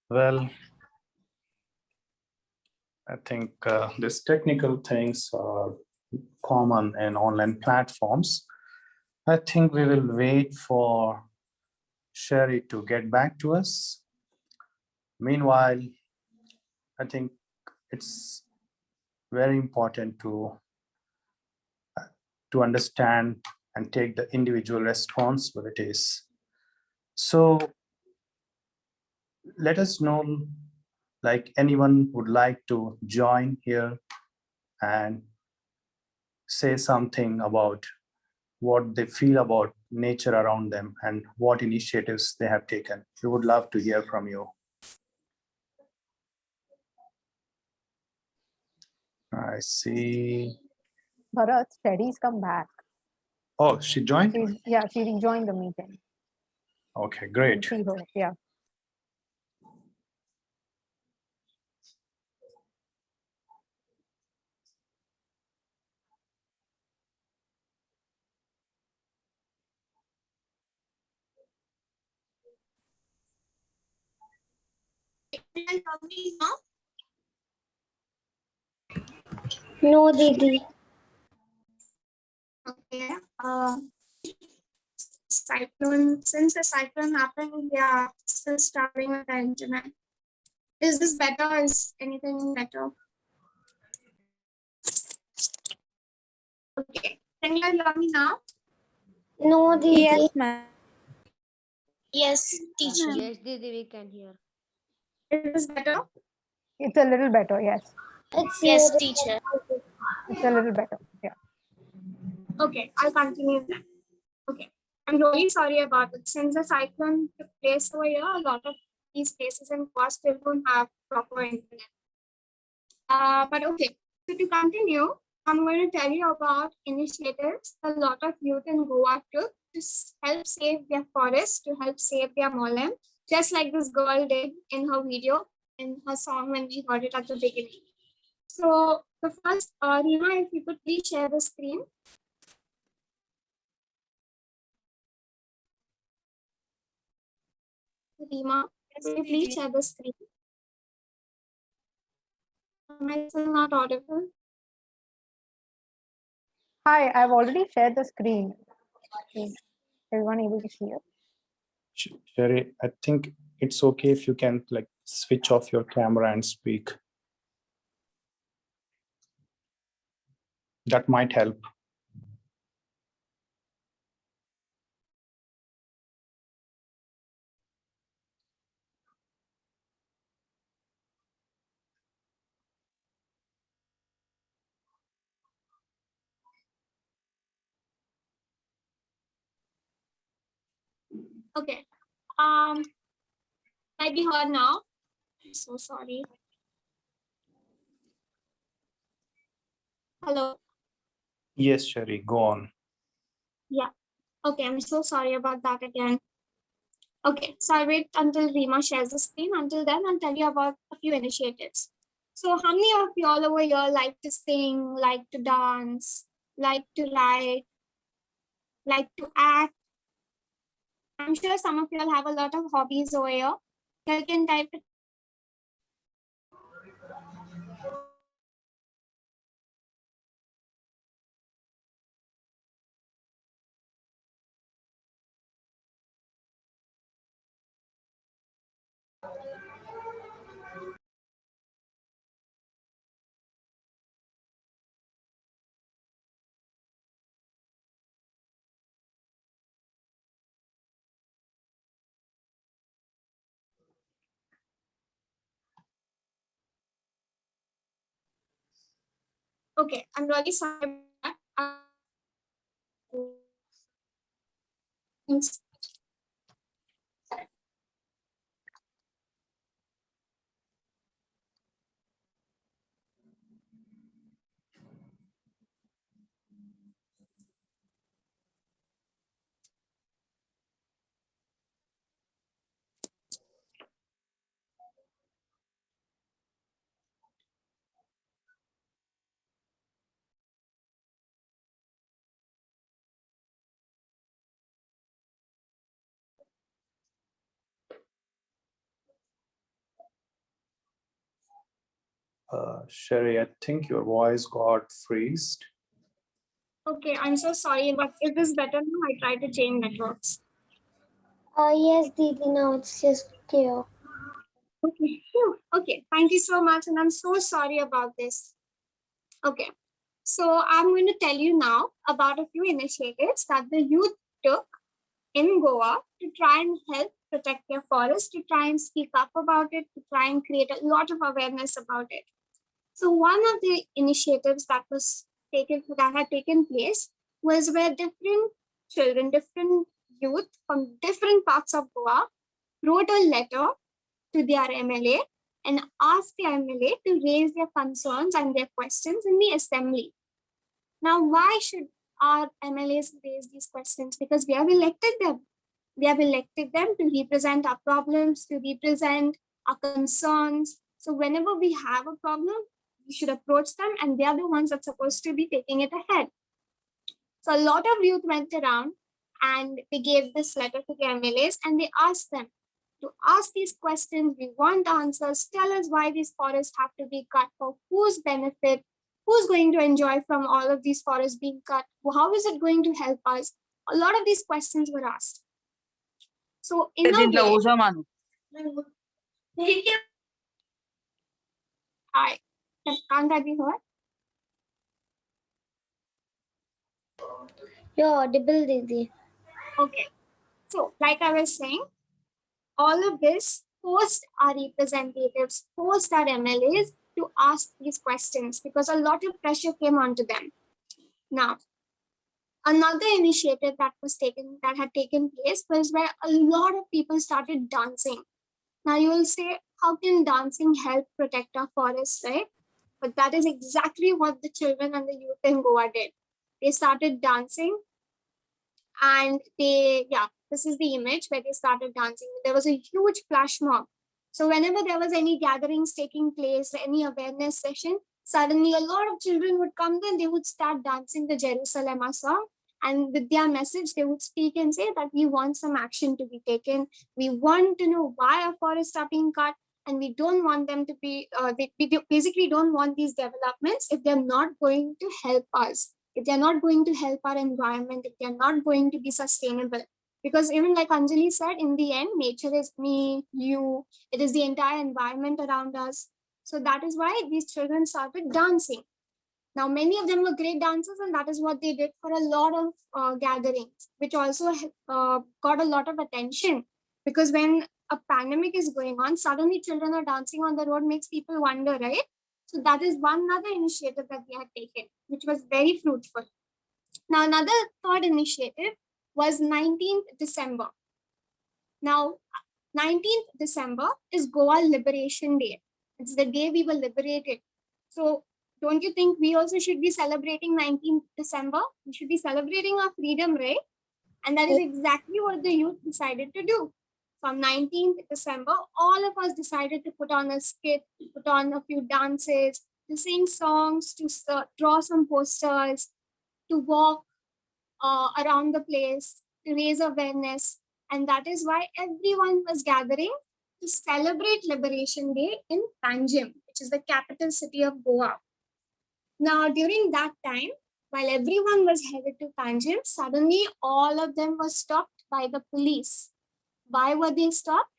Well, I think these technical things are common in online platforms. I think we will wait for Sherry to get back to us. Meanwhile, I think it's very important to understand and take the individual responsibilities. So let us know, like anyone would like to join here and say something about what they feel about nature around them and what initiatives they have taken. We would love to hear from you. I see. Bharat, Sherry's come back. Oh, she joined? She rejoined the meeting. Okay, great. See her, yeah. Can you hear me now? No, Didi. Okay. Cyclone. Since the cyclone happened, we are still struggling with the internet. Is this better? Is anything better? Okay. Can you hear me now? No, Didi. Yes, ma'am. Yes, teacher. Yes, Didi, we can hear. Is this better? It's a little better, yes. Yes, teacher. It's a little better, yeah. Okay, I'll continue then. Okay. I'm really sorry about it. Since the cyclone took place over here, a lot of these places in Goa still don't have proper internet. But okay, so to continue, I'm going to tell you about initiatives a lot of youth in Goa took to help save their forests, to help save their moorland, just like this girl did in her video, in her song when we heard it at the beginning. So the first, Rima, if you could please share the screen. Rima, can you please share the screen? Am I still not audible? Hi, I've already shared the screen. Is everyone able to see it? Sherry, I think it's okay if you can like switch off your camera and speak. That might help. Okay. Might be heard now. I'm so sorry. Hello. Yes, Sherry, go on. Yeah. Okay, I'm so sorry about that again. Okay, so I'll wait until Rima shares the screen. Until then, I'll tell you about a few initiatives. So how many of you all over here like to sing, like to dance, like to write, like to act? I'm sure some of you all have a lot of hobbies over here. You can type it Okay, I'm really sorry. Thanks. Sherry, I think your voice got freezed. Okay, I'm so sorry, but is this better now? I try to change networks. Yes, Didi, now it's just clear. Okay, phew. Okay, thank you so much. And I'm so sorry about this. Okay, so I'm going to tell you now about a few initiatives that the youth took in Goa to try and help protect their forest, to try and speak up about it, to try and create a lot of awareness about it. So one of the initiatives that had taken place was where different children, different youth from different parts of Goa wrote a letter to their MLA and asked the MLA to raise their concerns and their questions in the assembly. Now, why should our MLAs raise these questions? Because we have elected them. We have elected them to represent our problems, to represent our concerns. So whenever we have a problem, we should approach them, and they are the ones that's supposed to be taking it ahead. So a lot of youth went around and they gave this letter to the MLAs and they asked them to ask these questions. We want answers. Tell us why these forests have to be cut, for whose benefit, who's going to enjoy from all of these forests being cut, how is it going to help us? A lot of these questions were asked. So in a way, I can't I be heard? You're audible, Didi. Okay. So like I was saying, all of this forced our representatives, forced our MLAs to ask these questions because a lot of pressure came onto them. Now, another initiative that had taken place was where a lot of people started dancing. Now you will say, how can dancing help protect our forests, right? But that is exactly what the children and the youth in Goa did. They started dancing and this is the image where they started dancing. There was a huge flash mob. So whenever there was any gatherings taking place, any awareness session, suddenly a lot of children would come there and they would start dancing the Jerusalem song. And with their message, they would speak and say that we want some action to be taken. We want to know why our forests are being cut. And we don't want them to be, basically don't want these developments if they're not going to help us, if they're not going to help our environment, if they're not going to be sustainable. Because even like Anjali said, in the end, nature is me, you, it is the entire environment around us. So that is why these children started dancing. Now, many of them were great dancers, and that is what they did for a lot of gatherings, which also got a lot of attention. Because when a pandemic is going on, suddenly children are dancing on the road, makes people wonder, right? So that is one other initiative that we had taken, which was very fruitful. Now, another third initiative was 19th December. Now, 19th December is Goa Liberation Day. It's the day we were liberated. So don't you think we also should be celebrating 19th December? We should be celebrating our freedom, right? And that is exactly what the youth decided to do. From 19th December, all of us decided to put on a skit, put on a few dances, to sing songs, to draw some posters, to walk around the place, to raise awareness. And that is why everyone was gathering to celebrate Liberation Day in Panjim, which is the capital city of Goa. Now, during that time, while everyone was headed to Panjim, suddenly all of them were stopped by the police. Why were they stopped?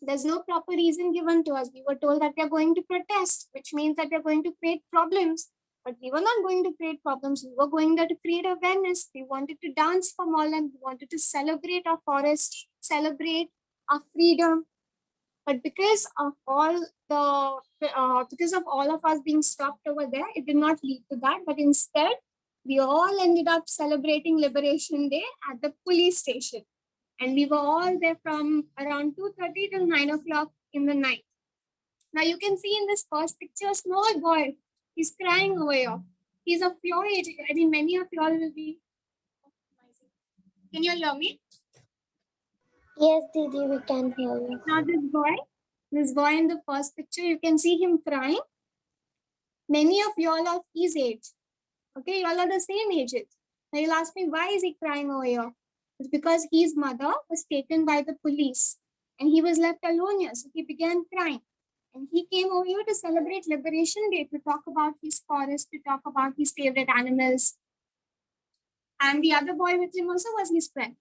There's no proper reason given to us. We were told that we are going to protest, which means that we are going to create problems. But we were not going to create problems. We were going there to create awareness. We wanted to dance for Molan. We wanted to celebrate our forest, celebrate our freedom. But because of all of us being stopped over there, it did not lead to that. But instead, we all ended up celebrating Liberation Day at the police station. And we were all there from around 2:30 till 9 o'clock in the night. Now you can see in this first picture, a small boy. He's crying over here. He's of your age. I mean, many of you all will be. Can you hear me? Yes, Didi, we can hear you. Now this boy in the first picture, you can see him crying. Many of y'all are of his age. Okay, y'all are the same ages. Now you'll ask me, why is he crying over here? It's because his mother was taken by the police and he was left alone here. So he began crying. And he came over here to celebrate Liberation Day, to talk about his forest, to talk about his favorite animals. And the other boy with him also was his friend.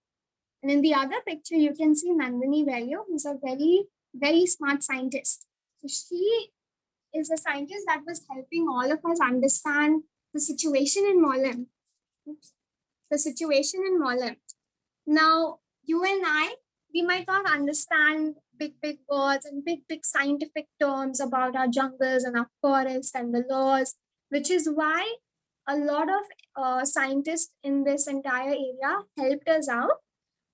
And in the other picture, you can see Nandini Valio, who's a very, very smart scientist. So she is a scientist that was helping all of us understand the situation in Mollem. The situation in Mollem. Now, you and I, we might not understand big words and big scientific terms about our jungles and our forests and the laws, which is why a lot of scientists in this entire area helped us out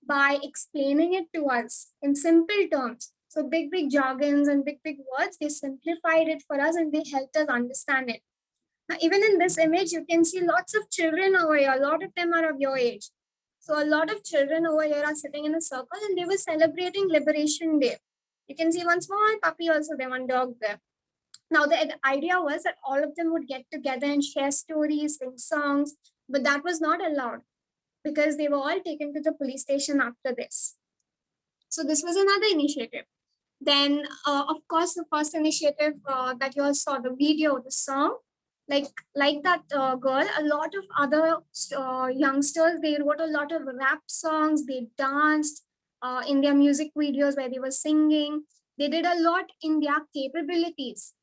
by explaining it to us in simple terms. So big jargons and big words, they simplified it for us and they helped us understand it. Now, even in this image, you can see lots of children over here. A lot of them are of your age. So a lot of children over here are sitting in a circle and they were celebrating Liberation Day. You can see one small puppy also there, one dog there. Now, the idea was that all of them would get together and share stories, sing songs, but that was not allowed because they were all taken to the police station after this. So this was another initiative. Then, of course, the first initiative that you all saw, the video, the song, like that girl, a lot of other youngsters, they wrote a lot of rap songs, they danced in their music videos where they were singing. They did a lot in their capabilities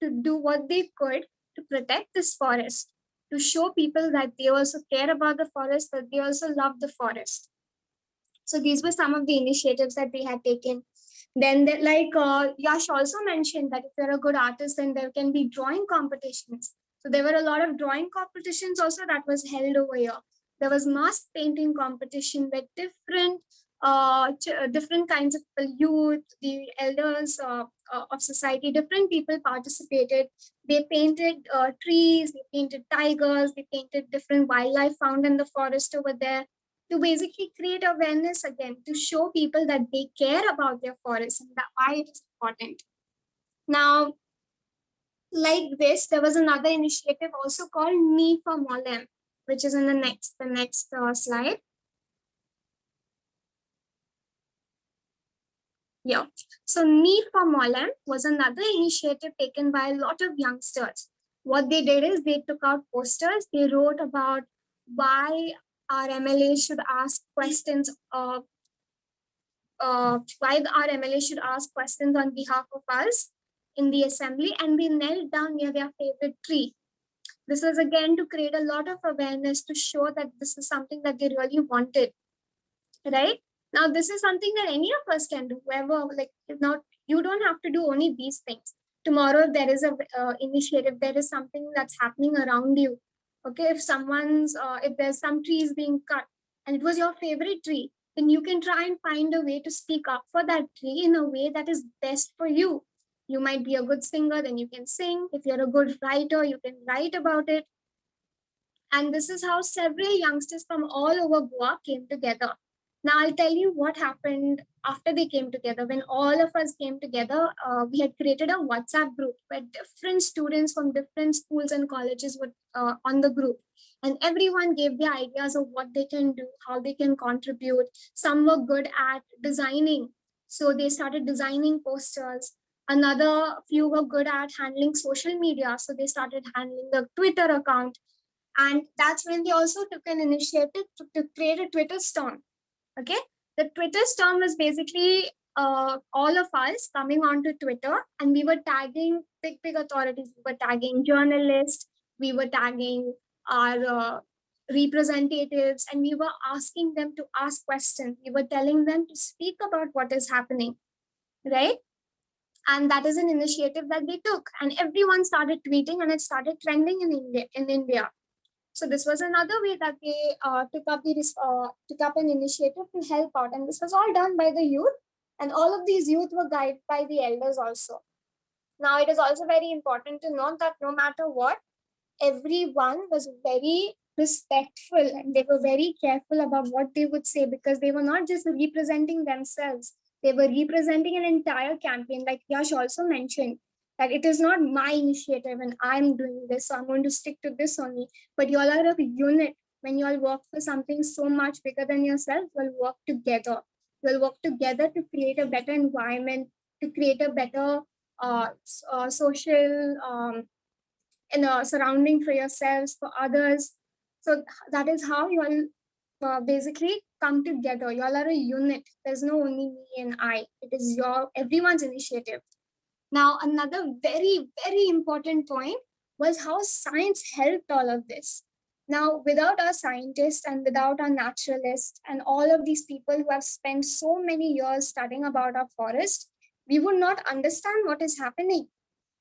to do what they could to protect this forest, to show people that they also care about the forest, that they also love the forest. So these were some of the initiatives that they had taken. Then, Yash also mentioned that if you're a good artist, then there can be drawing competitions. So there were a lot of drawing competitions also that was held over here. There was mask painting competition where different kinds of people, youth, the elders of society, different people participated. They painted trees, they painted tigers, they painted different wildlife found in the forest over there, to basically create awareness again, to show people that they care about their forests and why it is important. Now, like this, there was another initiative also called Me for Mollem, which is in the next slide. Yeah. So Me for Mollem was another initiative taken by a lot of youngsters. What they did is they took out posters. They wrote about why our MLA should ask questions why our MLA should ask questions on behalf of us in the assembly, and they knelt down near their favorite tree. This was again to create a lot of awareness, to show that this is something that they really wanted, right? Now, this is something that any of us can do, whoever, not, you don't have to do only these things. Tomorrow, there is a initiative, there is something that's happening around you. Okay, if there's some trees being cut and it was your favorite tree, then you can try and find a way to speak up for that tree in a way that is best for you. You might be a good singer, then you can sing. If you're a good writer, you can write about it. And this is how several youngsters from all over Goa came together. Now, I'll tell you what happened after they came together. When all of us came together, we had created a WhatsApp group where different students from different schools and colleges were on the group. And everyone gave their ideas of what they can do, how they can contribute. Some were good at designing, so they started designing posters. Another few were good at handling social media, so they started handling the Twitter account. And that's when they also took an initiative to create a Twitter storm. Okay, the Twitter storm was basically all of us coming onto Twitter, and we were tagging big authorities. We were tagging journalists, we were tagging our representatives, and we were asking them to ask questions. We were telling them to speak about what is happening, right? And that is an initiative that they took, and everyone started tweeting, and it started trending in India. So this was another way that they took up an initiative to help out, and this was all done by the youth, and all of these youth were guided by the elders also. Now, it is also very important to note that no matter what, everyone was very respectful, and they were very careful about what they would say, because they were not just representing themselves, they were representing an entire campaign. Like Yash also mentioned, that it is not my initiative and I'm doing this, so I'm going to stick to this only. But you all are a unit. When you all work for something so much bigger than yourself, you'll work together. You'll work together to create a better environment, to create a better social surrounding for yourselves, for others. So that is how you all basically come together. You all are a unit. There's no only me and I. It is everyone's initiative. Now, another very, very important point was how science helped all of this. Now, without our scientists and without our naturalists and all of these people who have spent so many years studying about our forest, we would not understand what is happening.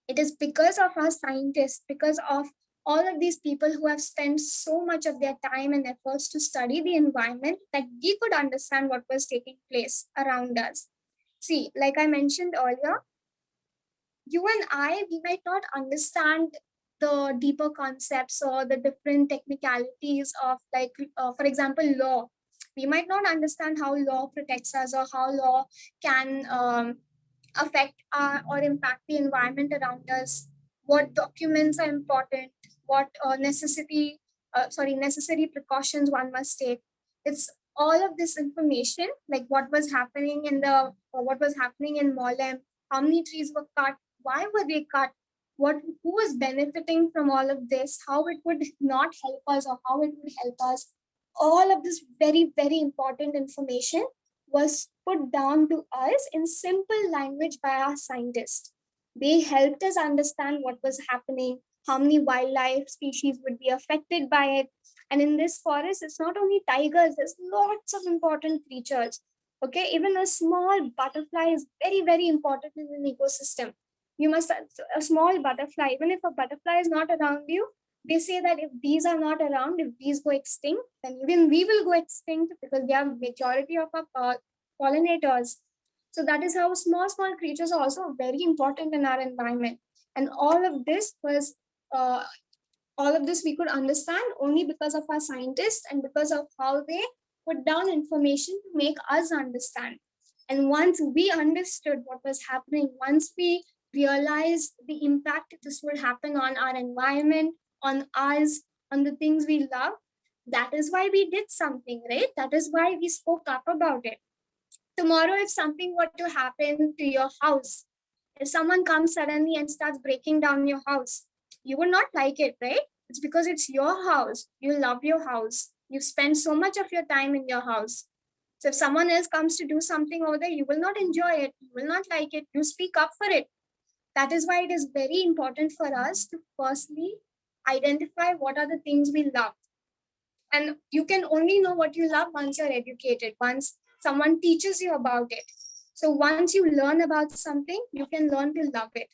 It is because of our scientists, because of all of these people who have spent so much of their time and efforts to study the environment, that we could understand what was taking place around us. See, like I mentioned earlier, you and I, we might not understand the deeper concepts or the different technicalities of, like, for example, law. We might not understand how law protects us, or how law can affect or impact the environment around us, what documents are important, what necessary precautions one must take. It's all of this information, like what was happening in Molem, how many trees were cut, why were they cut, who was benefiting from all of this, how it would not help us or how it would help us. All of this very, very important information was put down to us in simple language by our scientists. They helped us understand what was happening, how many wildlife species would be affected by it. And in this forest, it's not only tigers, there's lots of important creatures. Okay, even a small butterfly is very, very important in an ecosystem. You must, a small butterfly, even if a butterfly is not around you, they say that if bees are not around, if bees go extinct, then even we will go extinct, because they are majority of our pollinators. So that is how small creatures are also very important in our environment. And all of this we could understand only because of our scientists and because of how they put down information to make us understand. And once we understood what was happening, once we realized the impact this would happen on our environment, on us, on the things we love, that is why we did something, right? That is why we spoke up about it. Tomorrow, if something were to happen to your house, if someone comes suddenly and starts breaking down your house, you would not like it, right? It's because it's your house. You love your house. You spend so much of your time in your house. So if someone else comes to do something over there, you will not enjoy it. You will not like it. You speak up for it. That is why it is very important for us to firstly identify what are the things we love. And you can only know what you love once you're educated, once someone teaches you about it. So once you learn about something, you can learn to love it.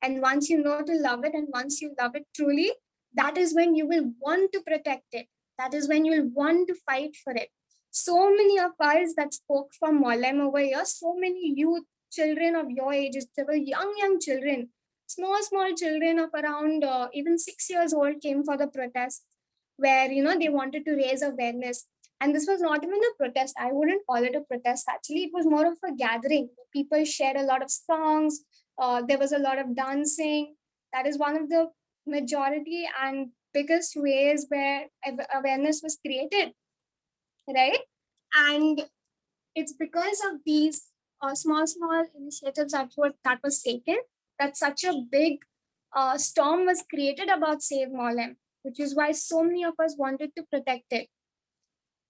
And once you know to love it, and once you love it truly, that is when you will want to protect it. That is when you'll want to fight for it. So many of us that spoke from Molem over here, so many youth, children of your ages, they were young children, small children of around even 6 years old came for the protest, where they wanted to raise awareness. And this was not even a protest. I wouldn't call it a protest. Actually, it was more of a gathering. People shared a lot of songs. There was a lot of dancing. That is one of the majority and biggest ways where awareness was created, right? And it's because of these small initiatives that was taken, that such a big storm was created about Save Molem, which is why so many of us wanted to protect it.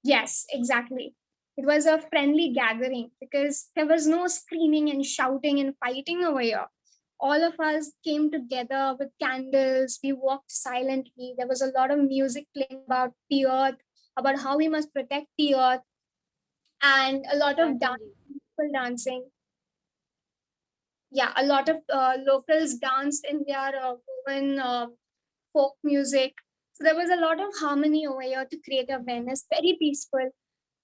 Yes, exactly. It was a friendly gathering because there was no screaming and shouting and fighting over here. All of us came together with candles. We walked silently. There was a lot of music playing about the earth, about how we must protect the earth, and a lot of Certainly. people dancing. yeah, a lot of locals danced in their Goan folk music. So there was a lot of harmony over here to create awareness, very peaceful.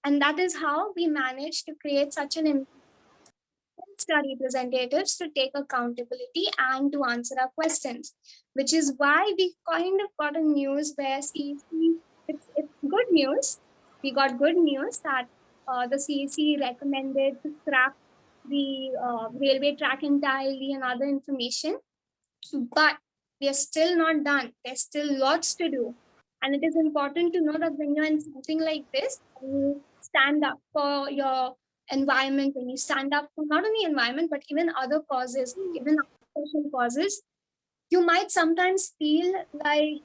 And that is how we managed to create such an impact our representatives to take accountability and to answer our questions, which is why we kind of got a news where CEC, it's good news. We got good news that the CEC recommended to scrap the railway track entirely and other information, but we are still not done. There's still lots to do. And it is important to know that when you're in something like this, you stand up for your environment, when you stand up for not only environment, but even other causes, even social causes, you might sometimes feel like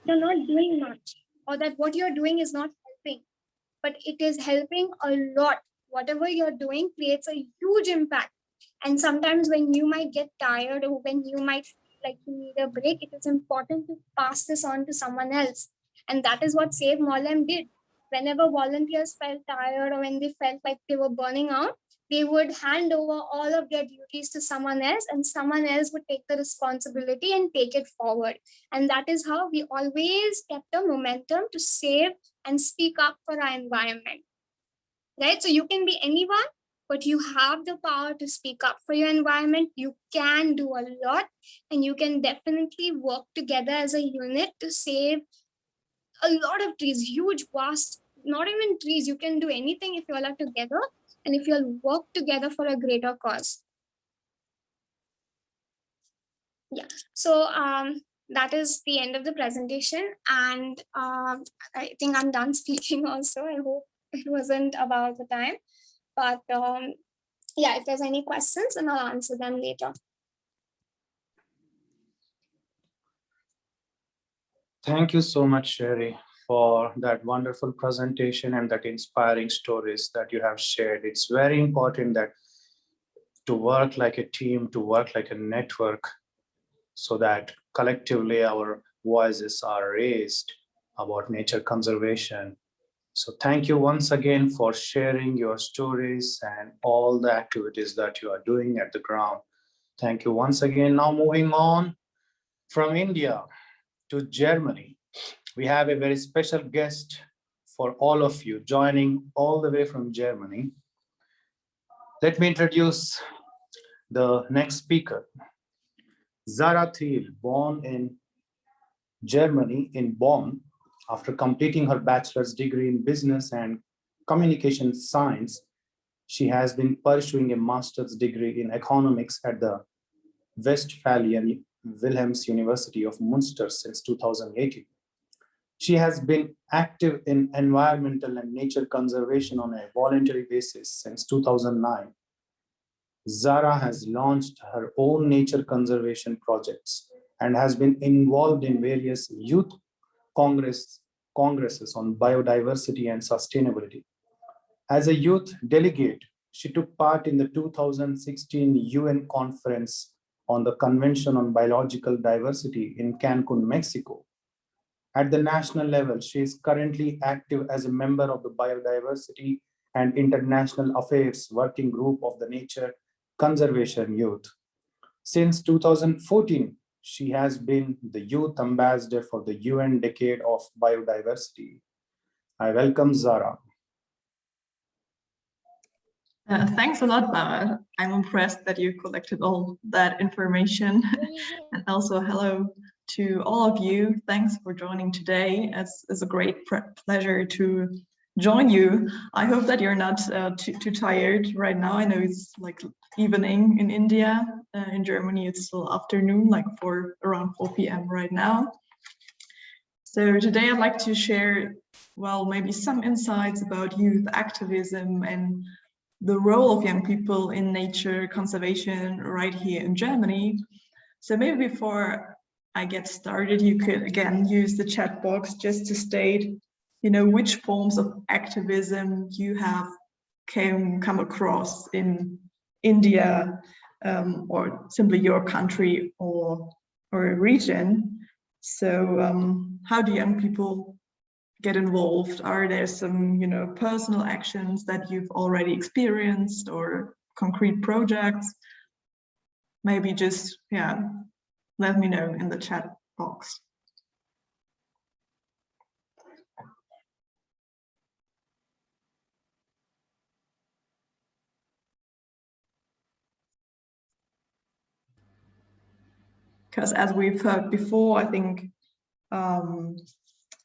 you're not doing much, or that what you're doing is not helping, but it is helping a lot. Whatever you're doing creates a huge impact. And sometimes when you might get tired or when you might like you need a break, it is important to pass this on to someone else. And that is what Save Mollem did. Whenever volunteers felt tired or when they felt like they were burning out, they would hand over all of their duties to someone else, and someone else would take the responsibility and take it forward. And that is how we always kept a momentum to save and speak up for our environment. Right? So you can be anyone, but you have the power to speak up for your environment. You can do a lot, and you can definitely work together as a unit to save a lot of trees, huge, vast, not even trees. You can do anything if you all are together and if you'll work together for a greater cause. Yeah, so that is the end of the presentation. And I think I'm done speaking also. I hope it wasn't about the time. But yeah, if there's any questions, then I'll answer them later. Thank you so much, Sherry, for that wonderful presentation and that inspiring stories that you have shared. It's very important that to work like a team, to work like a network, so that collectively our voices are raised about nature conservation. So thank you once again for sharing your stories and all the activities that you are doing at the ground. Thank you once again. Now moving on from India to Germany, we have a very special guest for all of you joining all the way from Germany. Let me introduce the next speaker. Zara Thiel, born in Germany in Bonn, after completing her bachelor's degree in business and communication science, she has been pursuing a master's degree in economics at the Westphalian Wilhelms University of Munster since 2018. She has been active in environmental and nature conservation on a voluntary basis since 2009. Zara has launched her own nature conservation projects and has been involved in various youth congresses on biodiversity and sustainability. As a youth delegate, she took part in the 2016 UN conference on the Convention on Biological Diversity in Cancun, Mexico. At the national level, she is currently active as a member of the Biodiversity and International Affairs Working Group of the Nature Conservation Youth. Since 2014, she has been the youth ambassador for the UN Decade of Biodiversity. I welcome Zara. Thanks a lot, Bauer. I'm impressed that you collected all that information. And also hello to all of you. Thanks for joining today. It's a great pleasure to join you. I hope that you're not too tired right now. I know it's like evening in India. In Germany, it's still afternoon, like around 4 p.m. right now. So today I'd like to share, well, maybe some insights about youth activism and the role of young people in nature conservation right here in Germany. So maybe before I get started, you could again use the chat box just to state, which forms of activism you have come across in India, or simply your country or a region. So how do young people get involved? Are there some, personal actions that you've already experienced or concrete projects? maybe just, yeah, let me know in the chat box. Because as we've heard before, I think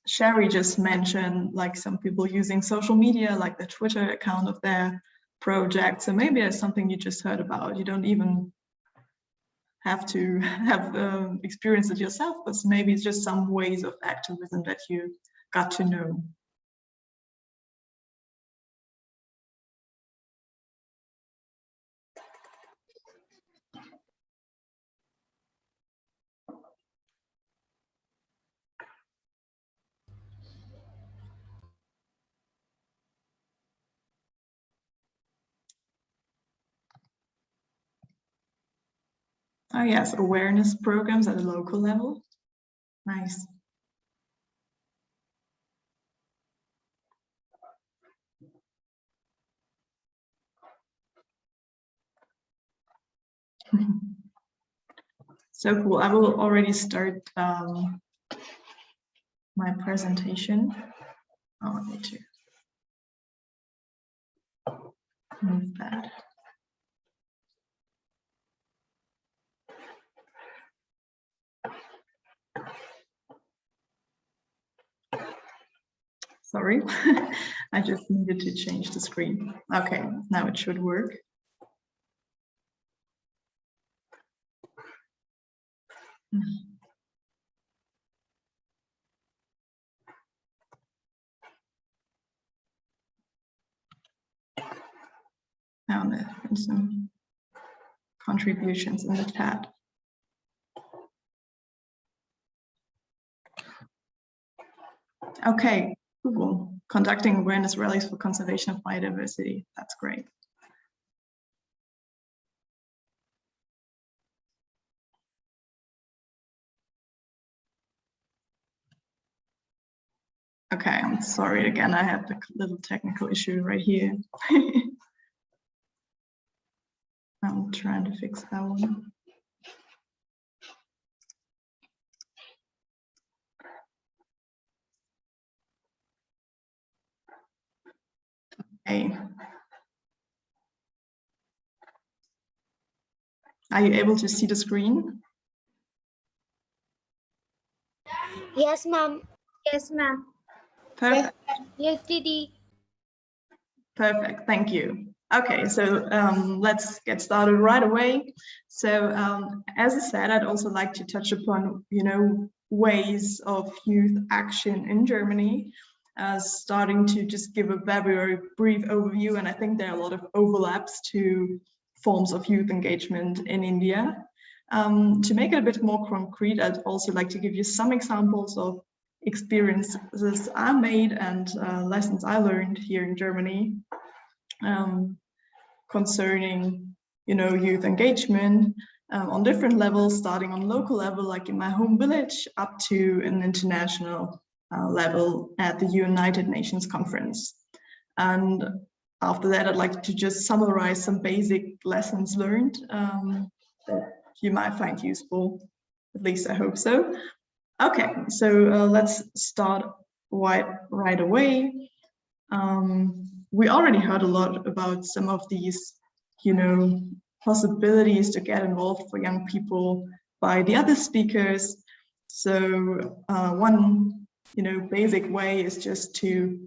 Sherry just mentioned like some people using social media, like the Twitter account of their project. So maybe it's something you just heard about. You don't even have to have experienced it yourself, but maybe it's just some ways of activism that you got to know. Oh yes, awareness programs at a local level. Nice. So cool. I will already start my presentation. Oh, I need to move that. Sorry, I just needed to change the screen. Okay, now it should work. Now there are some contributions in the chat. Okay, Google, conducting awareness rallies for conservation of biodiversity. That's great. Okay, I'm sorry again, I have a little technical issue right here. I'm trying to fix that one. Okay. Are you able to see the screen? Yes, ma'am. Yes, ma'am. Perfect. Yes, Didi. Perfect, thank you. Okay, so let's get started right away. So as I said, I'd also like to touch upon, ways of youth action in Germany, starting to just give a very brief overview. And I think there are a lot of overlaps to forms of youth engagement in India. To make it a bit more concrete, I'd also like to give you some examples of experiences I made and lessons I learned here in Germany concerning, youth engagement on different levels, starting on local level, like in my home village, up to an international level at the United Nations Conference. And after that, I'd like to just summarize some basic lessons learned that you might find useful. At least I hope so. Okay, so let's start right away. We already heard a lot about some of these, possibilities to get involved for young people by the other speakers. So one, basic way is just to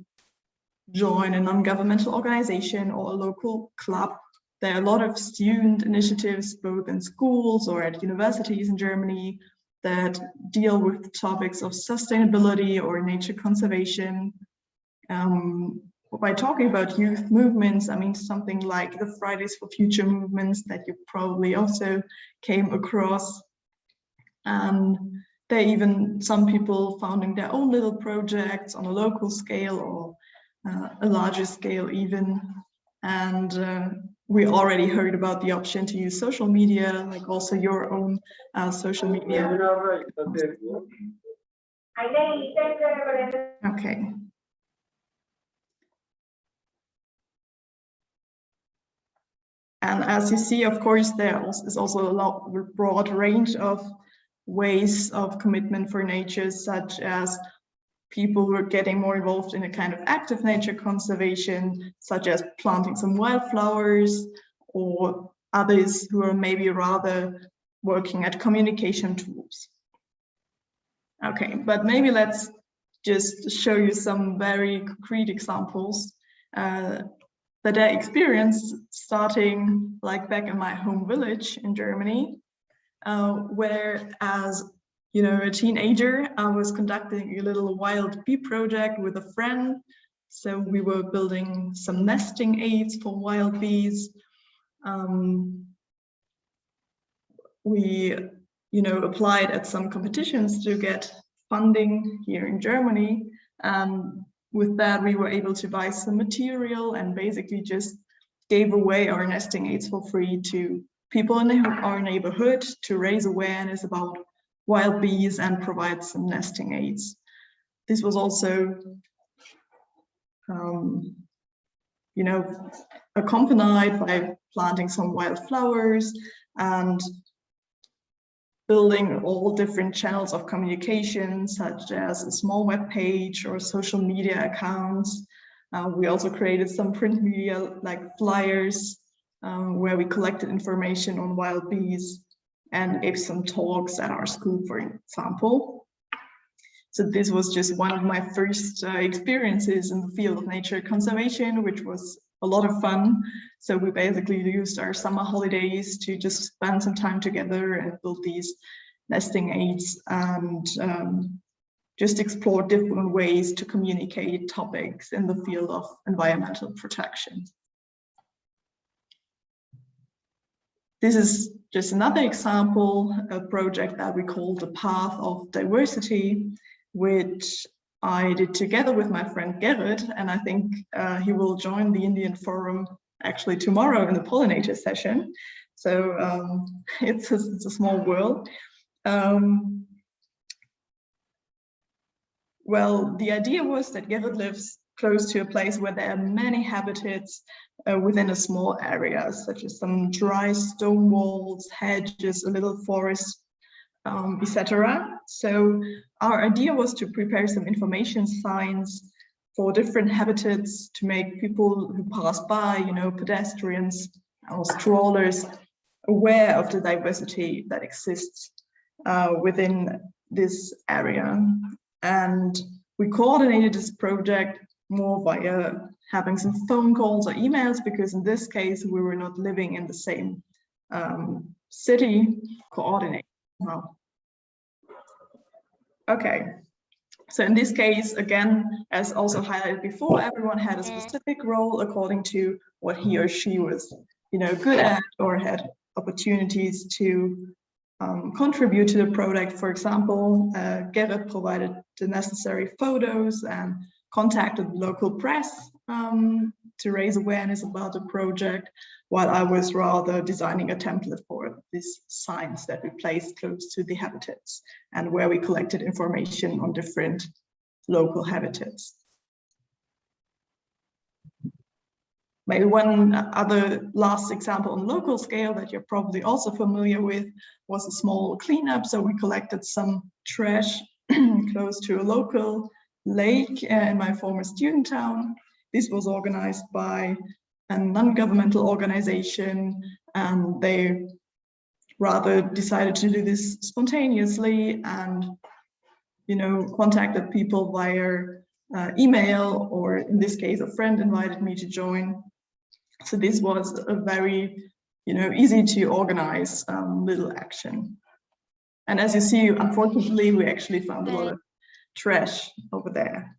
join a non-governmental organization or a local club. There are a lot of student initiatives, both in schools or at universities in Germany, that deal with topics of sustainability or nature conservation. By talking about youth movements, I mean something like the Fridays for Future movements that you probably also came across. There are even some people founding their own little projects on a local scale or a larger scale even. And we already heard about the option to use social media, like also your own social media. Okay. And as you see, of course, there is also a broad range of ways of commitment for nature, such as people who are getting more involved in a kind of active nature conservation, such as planting some wildflowers, or others who are maybe rather working at communication tools. Okay, but maybe let's just show you some very concrete examples that I experienced starting like back in my home village in Germany, where as a teenager, I was conducting a little wild bee project with a friend. So we were building some nesting aids for wild bees. We, applied at some competitions to get funding here in Germany. With that, we were able to buy some material and basically just gave away our nesting aids for free to people in our neighborhood to raise awareness about wild bees and provide some nesting aids. This was also, accompanied by planting some wildflowers and building all different channels of communication, such as a small web page or social media accounts. We also created some print media like flyers, where we collected information on wild bees and gave some talks at our school, for example. So this was just one of my first experiences in the field of nature conservation, which was a lot of fun. So we basically used our summer holidays to just spend some time together and build these nesting aids and just explore different ways to communicate topics in the field of environmental protection. This is just another example, a project that we call the Path of Diversity, which I did together with my friend Gerrit, and I think he will join the IYBN Forum actually tomorrow in the pollinator session. So it's a small world. Well, the idea was that Gerrit lives close to a place where there are many habitats within a small area, such as some dry stone walls, hedges, a little forest, etc. So our idea was to prepare some information signs for different habitats to make people who pass by, pedestrians or strollers, aware of the diversity that exists within this area. And we coordinated this project more via having some phone calls or emails, because in this case, we were not living in the same city. Coordinate. Wow. Okay, so in this case, again, as also highlighted before, everyone had a specific role according to what he or she was, good at or had opportunities to contribute to the project. For example, Gerrit provided the necessary photos and contacted local press to raise awareness about the project, while I was rather designing a template for these signs that we placed close to the habitats and where we collected information on different local habitats. Maybe one other last example on local scale that you're probably also familiar with was a small cleanup. So we collected some trash close to a local lake in my former student town. This was organized by a non-governmental organization, and they rather decided to do this spontaneously and, contacted people via email, or in this case, a friend invited me to join. So this was a very, easy to organize little action. And as you see, unfortunately, we actually found a lot of trash over there.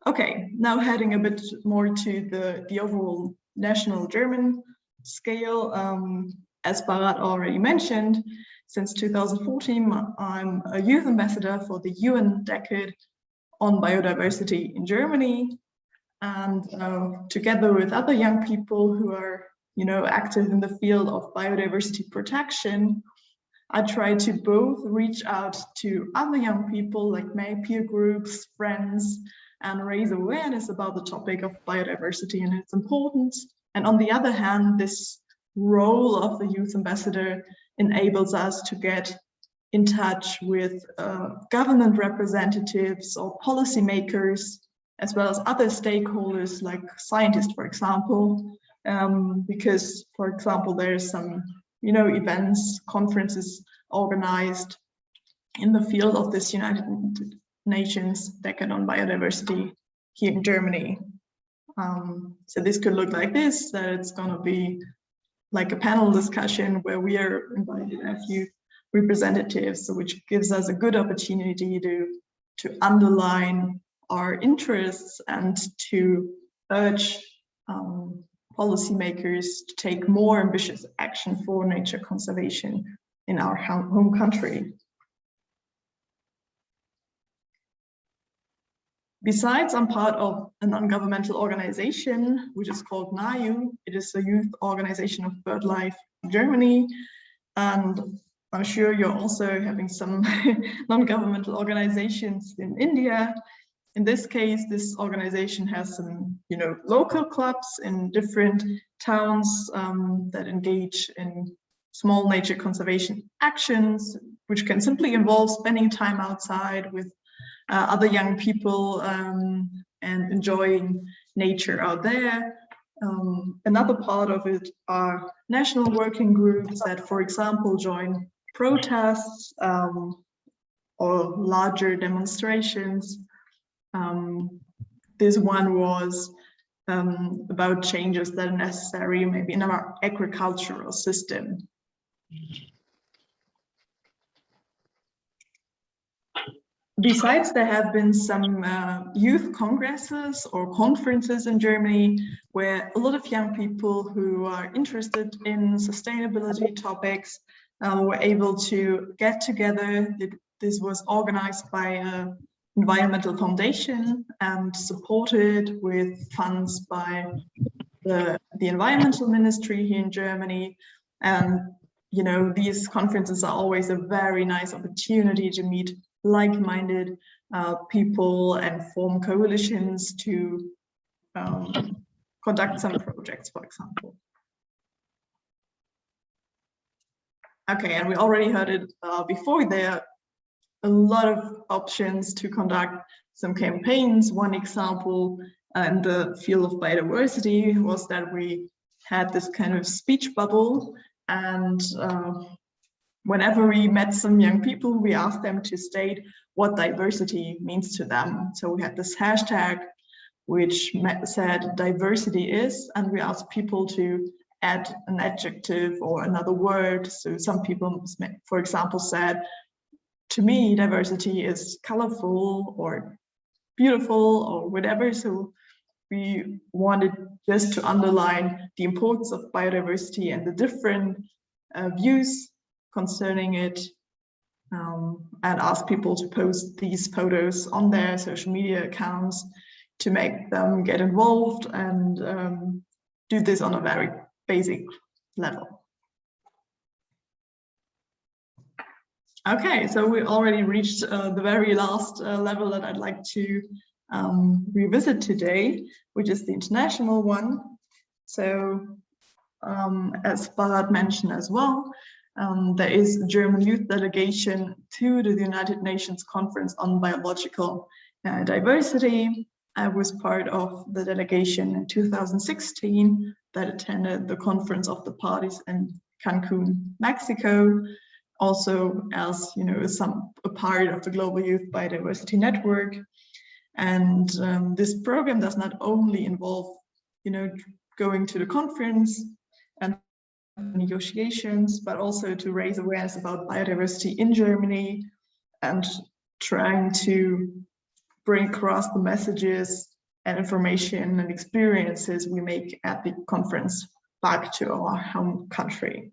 Okay, now heading a bit more to the overall national German scale. As Barat already mentioned, since 2014, I'm a youth ambassador for the UN Decade on Biodiversity in Germany. And together with other young people who are, active in the field of biodiversity protection, I try to both reach out to other young people, like my peer groups, friends, and raise awareness about the topic of biodiversity and its importance. And on the other hand, this role of the youth ambassador enables us to get in touch with government representatives or policymakers, as well as other stakeholders like scientists, for example, because, for example, there's some, events, conferences organized in the field of this United Nations Decade on Biodiversity here in Germany. So this could look like this, that it's going to be like a panel discussion where we are invited a few representatives, which gives us a good opportunity to underline our interests and to urge policymakers to take more ambitious action for nature conservation in our home country. Besides, I'm part of a non-governmental organization, which is called NAYU. It is a youth organization of BirdLife in Germany. And I'm sure you're also having some non-governmental organizations in India. In this case, this organization has some, local clubs in different towns that engage in small nature conservation actions, which can simply involve spending time outside with other young people and enjoying nature out there. Another part of it are national working groups that, for example, join protests or larger demonstrations. This one was about changes that are necessary maybe in our agricultural system. Besides, there have been some youth congresses or conferences in Germany where a lot of young people who are interested in sustainability topics were able to get together. This was organized by an environmental foundation and supported with funds by the Environmental Ministry here in Germany. And, these conferences are always a very nice opportunity to meet like-minded people and form coalitions to conduct some projects, for example. Okay, and we already heard it before. There are a lot of options to conduct some campaigns. One example in the field of biodiversity was that we had this kind of speech bubble, and whenever we met some young people, we asked them to state what diversity means to them. So we had this hashtag which said diversity is, and we asked people to add an adjective or another word. So some people, for example, said, to me, diversity is colorful or beautiful or whatever. So we wanted just to underline the importance of biodiversity and the different views concerning it, and ask people to post these photos on their social media accounts to make them get involved and do this on a very basic level. Okay, so we already reached the very last level that I'd like to revisit today, which is the international one. So as Ballard mentioned as well, there is a German youth delegation to the United Nations Conference on Biological Diversity. I was part of the delegation in 2016 that attended the Conference of the Parties in Cancun, Mexico. Also, as a part of the Global Youth Biodiversity Network. And this program does not only involve, going to the conference and negotiations, but also to raise awareness about biodiversity in Germany and trying to bring across the messages and information and experiences we make at the conference back to our home country.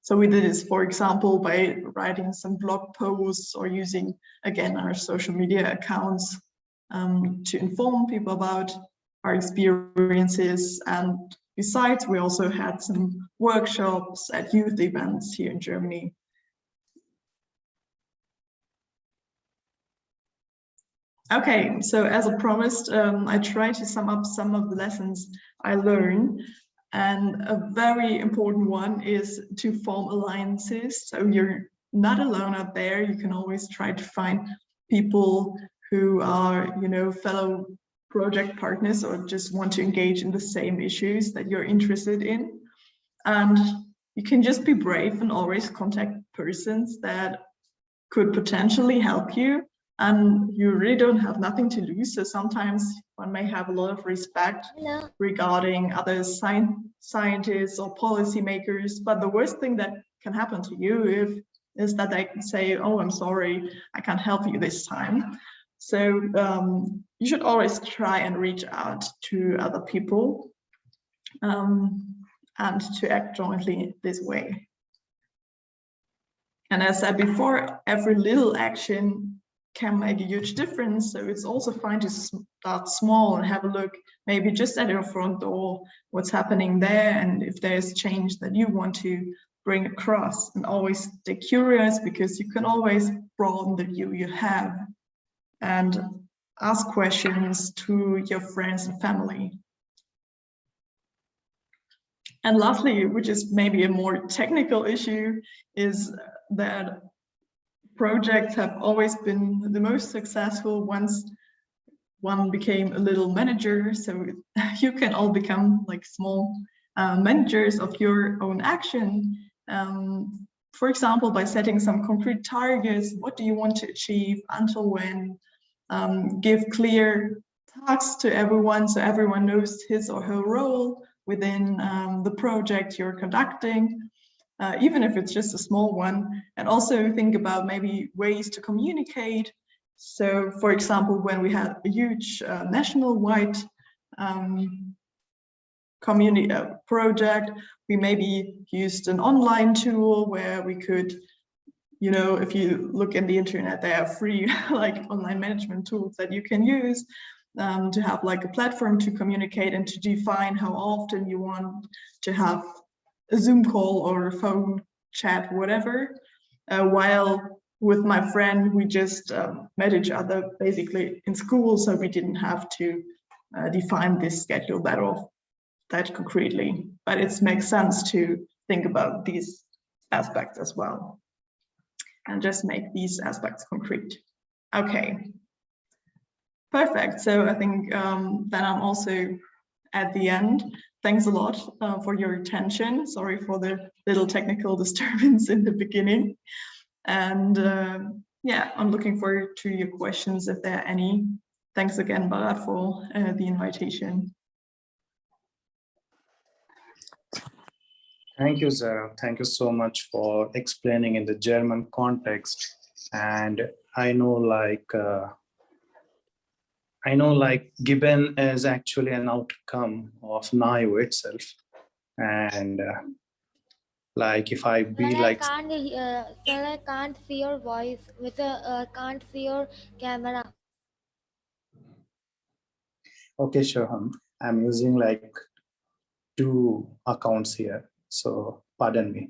So we did this, for example, by writing some blog posts or using, again, our social media accounts to inform people about our experiences. And besides, we also had some workshops at youth events here in Germany. Okay, so as I promised, I try to sum up some of the lessons I learned And a very important one is to form alliances. So you're not alone out there. You can always try to find people who are, you know, fellow project partners or just want to engage in the same issues that you're interested in. And you can just be brave and always contact persons that could potentially help you. And you really don't have nothing to lose. So sometimes one may have a lot of respect regarding other scientists or policymakers. But the worst thing that can happen to you is that they can say, oh, I'm sorry, I can't help you this time. So you should always try and reach out to other people and to act jointly this way. And as I said before, every little action can make a huge difference. So it's also fine to start small and have a look, maybe just at your front door, what's happening there, and if there's change that you want to bring across. And always stay curious, because you can always broaden the view you have and ask questions to your friends and family. And lastly, which is maybe a more technical issue, is that projects have always been the most successful once one became a little manager. So you can all become like small managers of your own action. For example, by setting some concrete targets, what do you want to achieve, until when, give clear tasks to everyone so everyone knows his or her role within the project you're conducting. Even if it's just a small one, and also think about maybe ways to communicate. So for example, when we had a huge national-wide community project, we maybe used an online tool where we could, you know, if you look in the internet, there are free like online management tools that you can use to have like a platform to communicate and to define how often you want to have a Zoom call or a phone chat, whatever. While with my friend, we just met each other basically in school, so we didn't have to define this schedule that concretely. But it makes sense to think about these aspects as well, and just make these aspects concrete. Okay, perfect. So I think that I'm also at the end. Thanks a lot for your attention. Sorry for the little technical disturbance in the beginning. And yeah, I'm looking forward to your questions if there are any. Thanks again, Barat, for the invitation. Thank you, Sarah. Thank you so much for explaining in the German context. And I know like given is actually an outcome of NIO itself. And like if I be like, I can't see your voice with a can't see your camera. okay, sure, I'm using like 2 accounts here, so pardon me.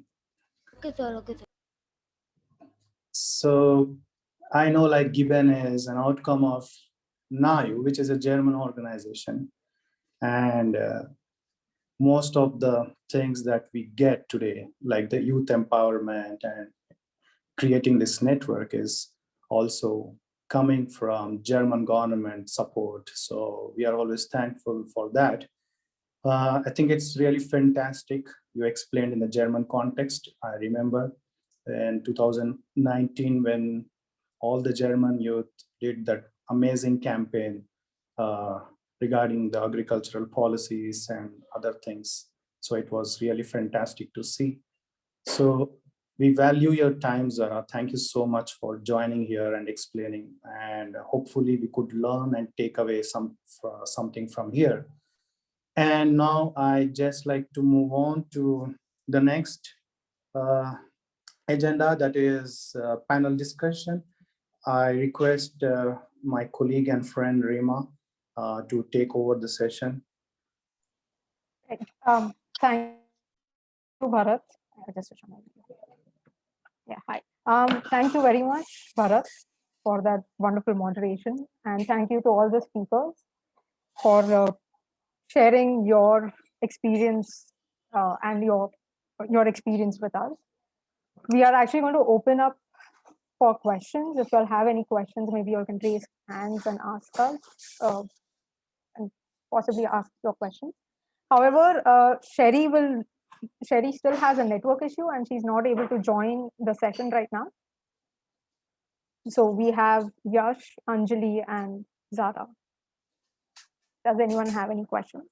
Okay, sir. Okay, sir. So I know like Giben is an outcome of NIO, which is a German organization. And most of the things that we get today, like the youth empowerment and creating this network, is also coming from German government support. So we are always thankful for that. I think it's really fantastic. You explained in the German context. I remember in 2019 when all the German youth did that amazing campaign regarding the agricultural policies and other things. So it was really fantastic to see. So we value your time, Zara. Thank you so much for joining here and explaining. And hopefully we could learn and take away something from here. And now I just like to move on to the next agenda, that is panel discussion. I request my colleague and friend Rima to take over the session. Thank you, Bharat. Yeah, hi. Thank you very much, Bharat, for that wonderful moderation. And thank you to all the speakers for sharing your experience and your experience with us. We are actually going to open up for questions. If you all have any questions, maybe you all can raise hands and ask us, and possibly ask your questions. However, Sherry still has a network issue and she's not able to join the session right now. So we have Yash, Anjali, and Zara. Does anyone have any questions?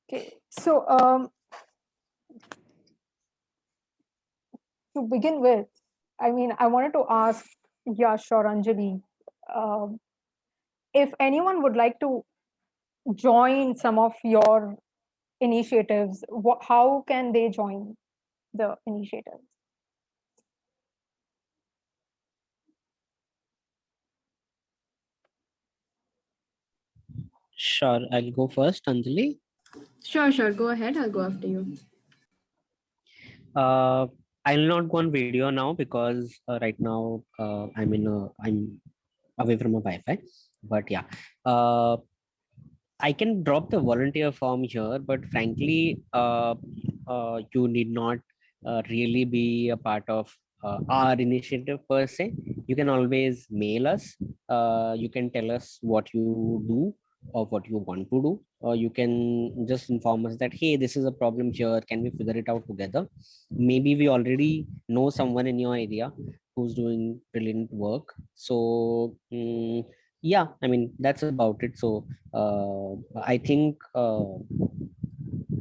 Okay, so to begin with, I mean, I wanted to ask Yash or Anjali, if anyone would like to join some of your initiatives, how can they join the initiatives? Sure, I'll go first, Anjali. Sure. Go ahead. I'll go after you. I'll not go on video now because right now I'm away from my Wi-Fi. But yeah, I can drop the volunteer form here, but frankly, you need not really be a part of our initiative per se. You can always mail us. You can tell us what you do or what you want to do, or you can just inform us that, hey, this is a problem here. Can we figure it out together? Maybe we already know someone in your area who's doing brilliant work. So yeah, I mean, that's about it. So I think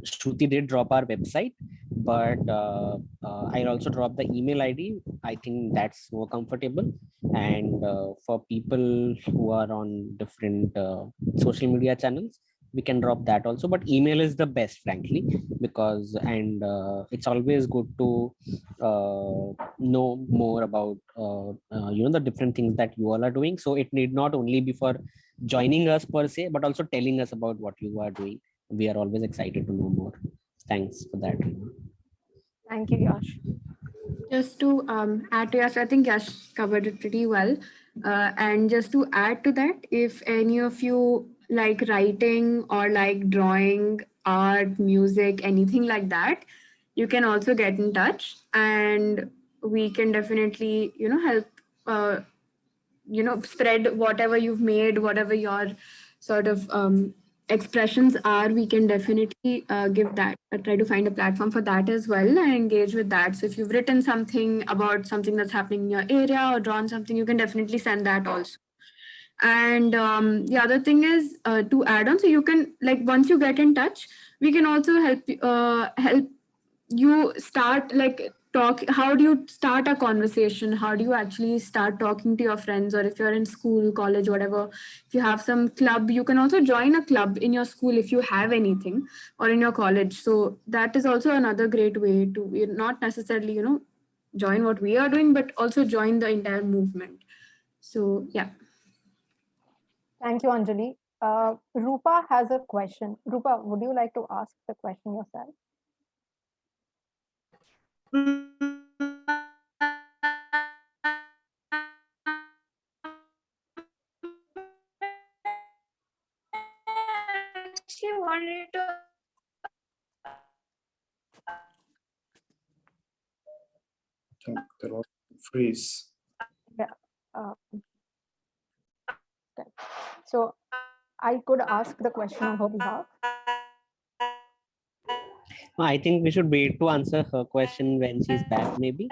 Shruti did drop our website, but I'll also drop the email ID. I think that's more comfortable. And for people who are on different social media channels, we can drop that also. But email is the best, frankly, because it's always good to know more about the different things that you all are doing. So it need not only be for joining us per se, but also telling us about what you are doing. We are always excited to know more. Thanks for that. Thank you, Yash. Just to add to Yash, I think Yash covered it pretty well. And just to add to that, if any of you like writing or like drawing, art, music, anything like that, you can also get in touch and we can definitely, help, spread whatever you've made, whatever your sort of expressions are. We can definitely give that, try to find a platform for that as well and engage with that. So if you've written something about something that's happening in your area or drawn something, you can definitely send that also. And the other thing is to add on, so you can, like, once you get in touch, we can also help you start, like, talk. How do you start a conversation? How do you actually start talking to your friends? Or if you're in school, college, whatever, if you have some club, you can also join a club in your school if you have anything, or in your college. So that is also another great way to not necessarily join what we are doing, but also join the entire movement. So yeah. Thank you, Anjali. Rupa has a question. Rupa, would you like to ask the question yourself? She wanted to. There was freeze. Yeah. Okay. So I could ask the question on her behalf. I think we should wait to answer her question when she's back, maybe.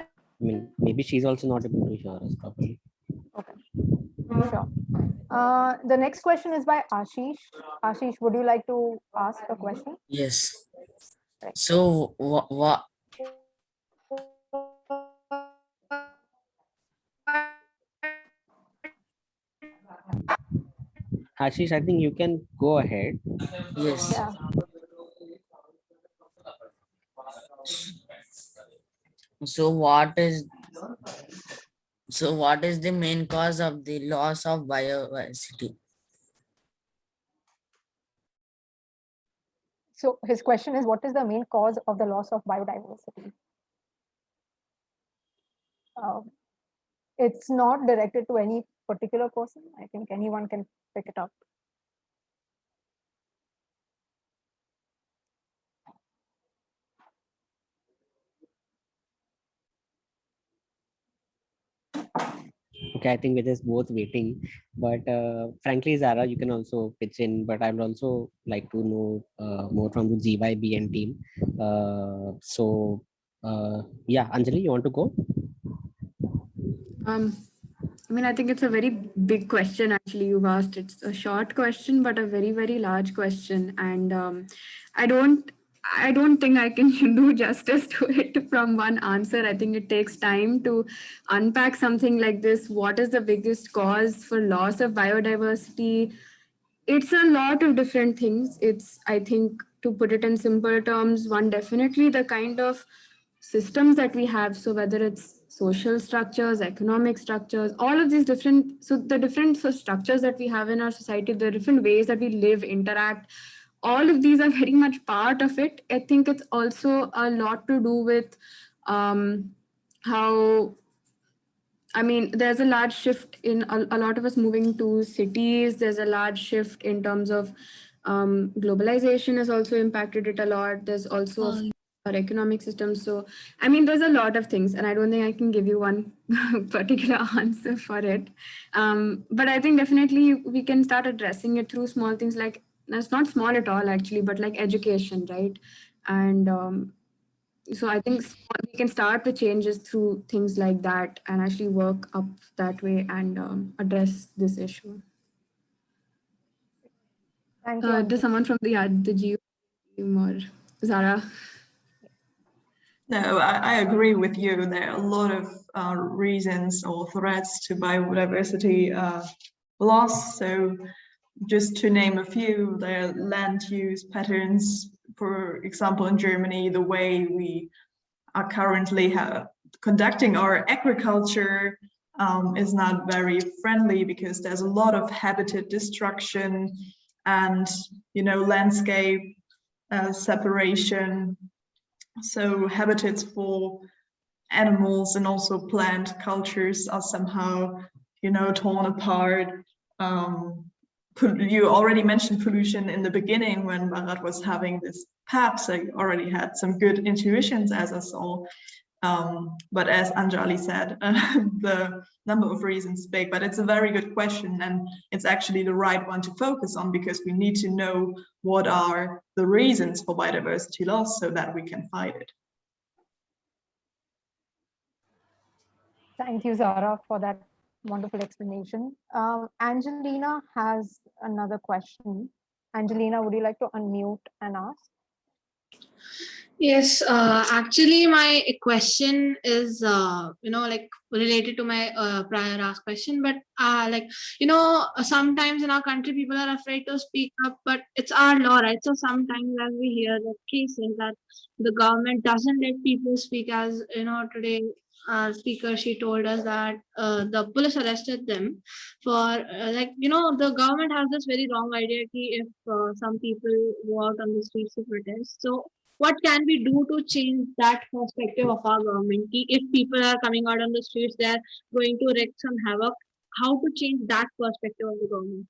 I mean, maybe she's also not able to hear us properly. Okay, sure. The next question is by Ashish. Ashish, would you like to ask a question? Yes. Right. So what? Ashish, I think you can go ahead. Yes. Yeah. So what is the main cause of the loss of biodiversity? So his question is, what is the main cause of the loss of biodiversity? it's not directed to any particular person. I think anyone can pick it up. Okay, I think we're just both waiting, but frankly, Zara, you can also pitch in, but I would also like to know more from the GYBN team. Yeah, Anjali, you want to go? I mean, I think it's a very big question actually you've asked. It's a short question, but a very, very large question. And I don't think I can do justice to it from one answer. I think it takes time to unpack something like this. What is the biggest cause for loss of biodiversity? It's a lot of different things. It's, I think, to put it in simple terms, one definitely the kind of systems that we have. So whether it's social structures, economic structures, all of these different, so the different structures that we have in our society, the different ways that we live, interact, all of these are very much part of it. I think it's also a lot to do with how, I mean, there's a large shift in a lot of us moving to cities. There's a large shift in terms of globalization has also impacted it a lot. There's also our economic system. So, I mean, there's a lot of things, and I don't think I can give you one particular answer for it. But I think definitely we can start addressing it through small things like, that's not small at all actually, but like education, right? And so I think we can start the changes through things like that and actually work up that way and address this issue. Thank you. Does someone from the GU team or Zara? No, I agree with you. There are a lot of reasons or threats to biodiversity loss. So just to name a few, there are land use patterns. For example, in Germany, the way we are currently conducting our agriculture is not very friendly because there's a lot of habitat destruction and, you know, landscape separation. So habitats for animals and also plant cultures are somehow, you know, torn apart. You already mentioned pollution in the beginning when Bharat was having this PAPS. I already had some good intuitions as I saw. But as Anjali said, the number of reasons is big, but it's a very good question and it's actually the right one to focus on because we need to know what are the reasons for biodiversity loss so that we can fight it. Thank you, Zara, for that wonderful explanation. Angelina has another question. Angelina, would you like to unmute and ask? Yes, actually, my question is, like related to my prior asked question, but sometimes in our country, people are afraid to speak up, but it's our law, right? So sometimes as we hear the cases that the government doesn't let people speak, as you know, today our speaker, she told us that the police arrested them for the government has this very wrong idea if some people go out on the streets to protest. So what can we do to change that perspective of our government? If people are coming out on the streets, they're going to wreak some havoc. How to change that perspective of the government?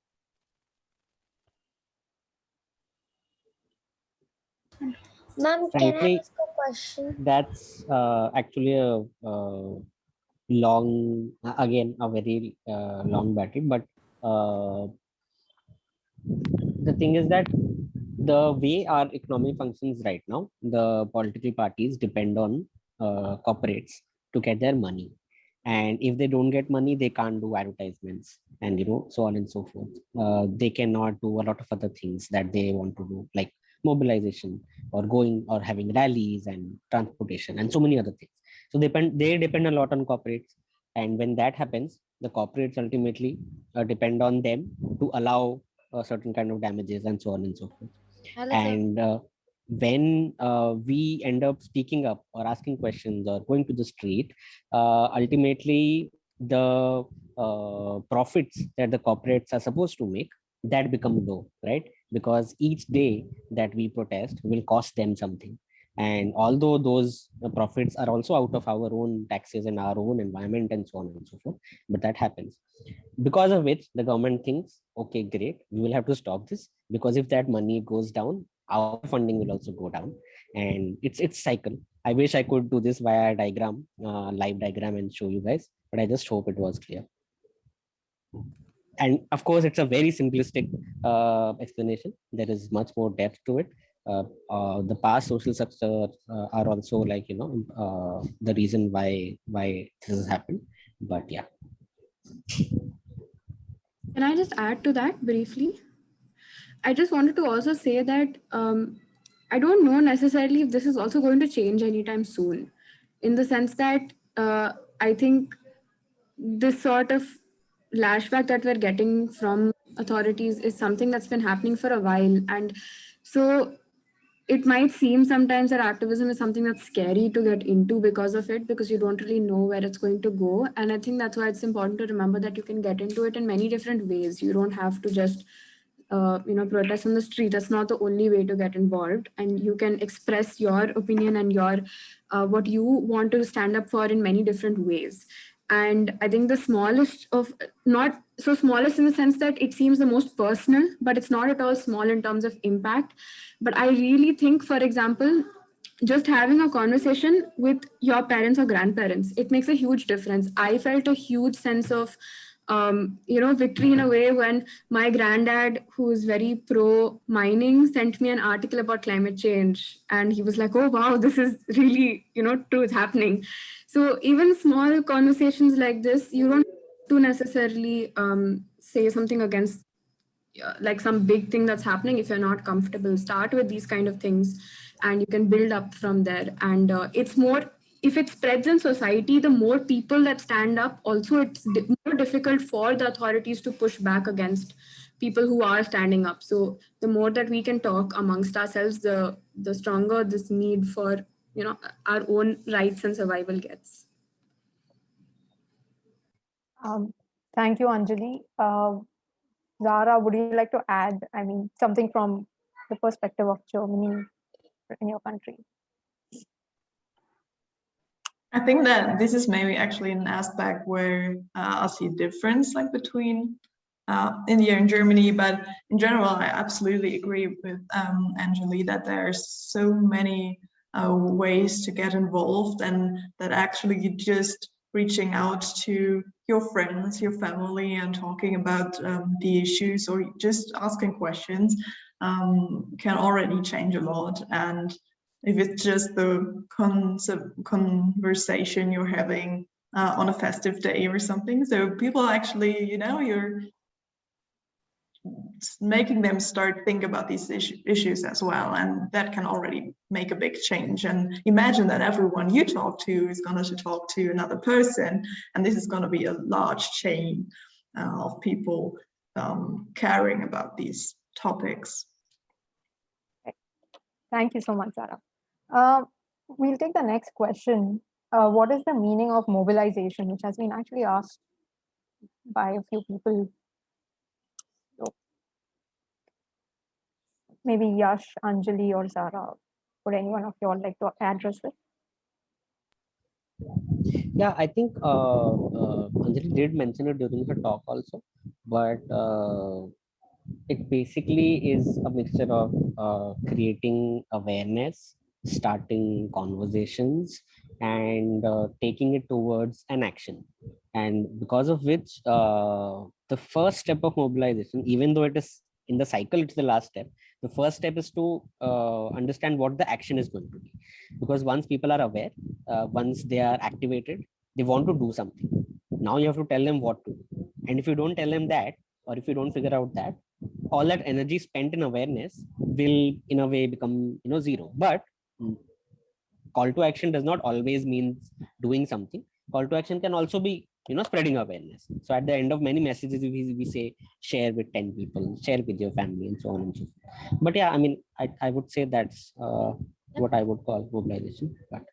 Ma'am, can I ask a question? That's actually a long, again, a very long battle, but the thing is that the way our economy functions right now, the political parties depend on corporates to get their money. And if they don't get money, they can't do advertisements and, you know, so on and so forth. They cannot do a lot of other things that they want to do, like mobilization or going or having rallies and transportation and so many other things. So they depend a lot on corporates. And when that happens, the corporates ultimately depend on them to allow a certain kind of damages and so on and so forth. And when we end up speaking up or asking questions or going to the street, ultimately the profits that the corporates are supposed to make, that become low, right? Because each day that we protest will cost them something. And although those profits are also out of our own taxes and our own environment and so on and so forth, but that happens. Because of which the government thinks, okay, great, we will have to stop this, because if that money goes down, our funding will also go down. And it's cycle. I wish I could do this via diagram, live diagram, and show you guys, but I just hope it was clear. And of course, it's a very simplistic explanation. There is much more depth to it. The past social structures are also like, the reason why this has happened. But yeah. Can I just add to that briefly? I just wanted to also say that I don't know necessarily if this is also going to change anytime soon, in the sense that I think this sort of lashback that we're getting from authorities is something that's been happening for a while. And so it might seem sometimes that activism is something that's scary to get into because of it, because you don't really know where it's going to go. And I think that's why it's important to remember that you can get into it in many different ways. You don't have to just protest on the street. That's not the only way to get involved, and you can express your opinion and your what you want to stand up for in many different ways. And I think the smallest of, not so smallest in the sense that it seems the most personal, but it's not at all small in terms of impact. But I really think, for example, just having a conversation with your parents or grandparents, it makes a huge difference. I felt a huge sense of victory in a way when my granddad, who is very pro mining, sent me an article about climate change, and he was like, oh wow, this is really true, it's happening. So even small conversations like this, you don't have to necessarily say something against like some big thing that's happening. If you're not comfortable, start with these kind of things and you can build up from there. And it's more, if it spreads in society, the more people that stand up, also it's more difficult for the authorities to push back against people who are standing up. So the more that we can talk amongst ourselves, the stronger this need for our own rights and survival gets. Thank you, Anjali. Zara, would you like to add, something from the perspective of Germany in your country? I think that this is maybe actually an aspect where I see a difference like between India and Germany, but in general, I absolutely agree with Anjali that there's so many ways to get involved, and that actually just reaching out to your friends, your family, and talking about the issues or just asking questions can already change a lot. And if it's just the conversation you're having on a festive day or something, so people actually, you're making them start think about these issues as well, and that can already make a big change. And imagine that everyone you talk to is going to talk to another person, and this is going to be a large chain of people caring about these topics. Thank you so much, Sarah. We'll take the next question. What is the meaning of mobilization, which has been actually asked by a few people. So maybe Yash, Anjali, or Zara, would anyone of you all like to address it? Yeah, I think Anjali did mention it during her talk also, but it basically is a mixture of creating awareness, starting conversations, and taking it towards an action. And because of which the first step of mobilization, even though it is in the cycle, it's the last step. The first step is to understand what the action is going to be. Because once people are aware, once they are activated, they want to do something. Now you have to tell them what to do. And if you don't tell them that, or if you don't figure out that, all that energy spent in awareness will in a way become zero. But call to action does not always mean doing something. Call to action can also be spreading awareness. So at the end of many messages we say share with 10 people, share with your family, and so on and so forth. But yeah, I would say that's what I would call mobilization. But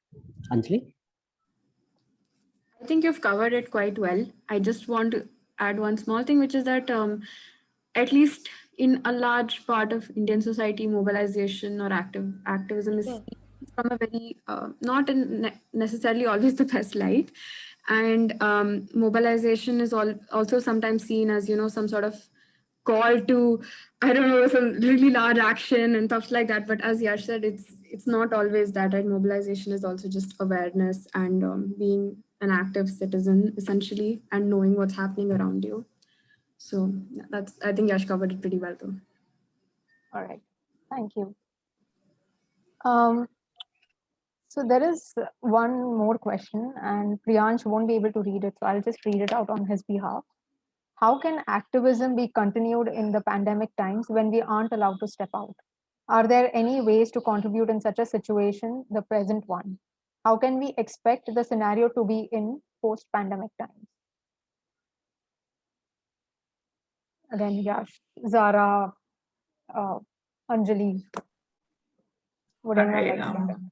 Anjali? I think you've covered it quite well. I just want to add one small thing, which is that at least in a large part of Indian society, mobilization or activism is from a very not in necessarily always the best light. And mobilization is also sometimes seen as, some sort of call to, I don't know, some really large action and stuff like that. But as Yash said, it's not always that, right? Mobilization is also just awareness and being an active citizen, essentially, and knowing what's happening around you. So I think Yash covered it pretty well, though. All right, thank you. So there is one more question, and Priyansh won't be able to read it, so I'll just read it out on his behalf. How can activism be continued in the pandemic times when we aren't allowed to step out? Are there any ways to contribute in such a situation, the present one? How can we expect the scenario to be in post-pandemic times? Again, Yash, Zara, Anjali, would anyone like to take it?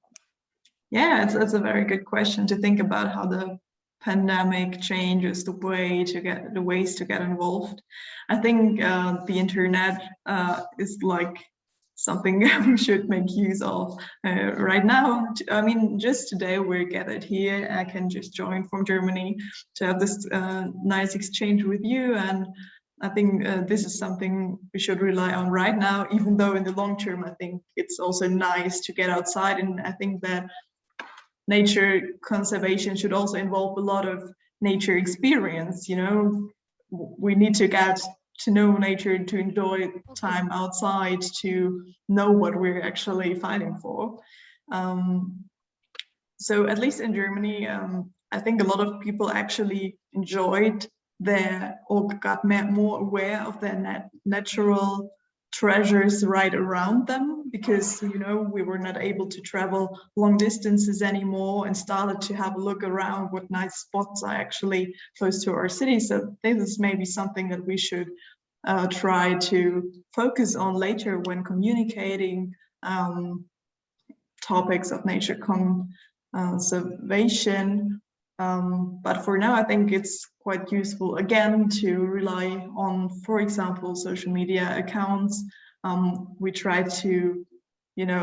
Yeah, it's a very good question to think about how the pandemic changes the ways to get involved. I think the internet is like something we should make use of right now. I mean, just today we're gathered here. I can just join from Germany to have this nice exchange with you, and I think this is something we should rely on right now, even though in the long term, I think it's also nice to get outside. And I think that nature conservation should also involve a lot of nature experience. We need to get to know nature, to enjoy time outside, to know what we're actually fighting for. So at least in Germany, I think a lot of people actually enjoyed or got more aware of their natural treasures right around them, because we were not able to travel long distances anymore and started to have a look around what nice spots are actually close to our city. So this is maybe something that we should try to focus on later when communicating topics of nature conservation. But for now, I think it's quite useful, again, to rely on, for example, social media accounts. We try to,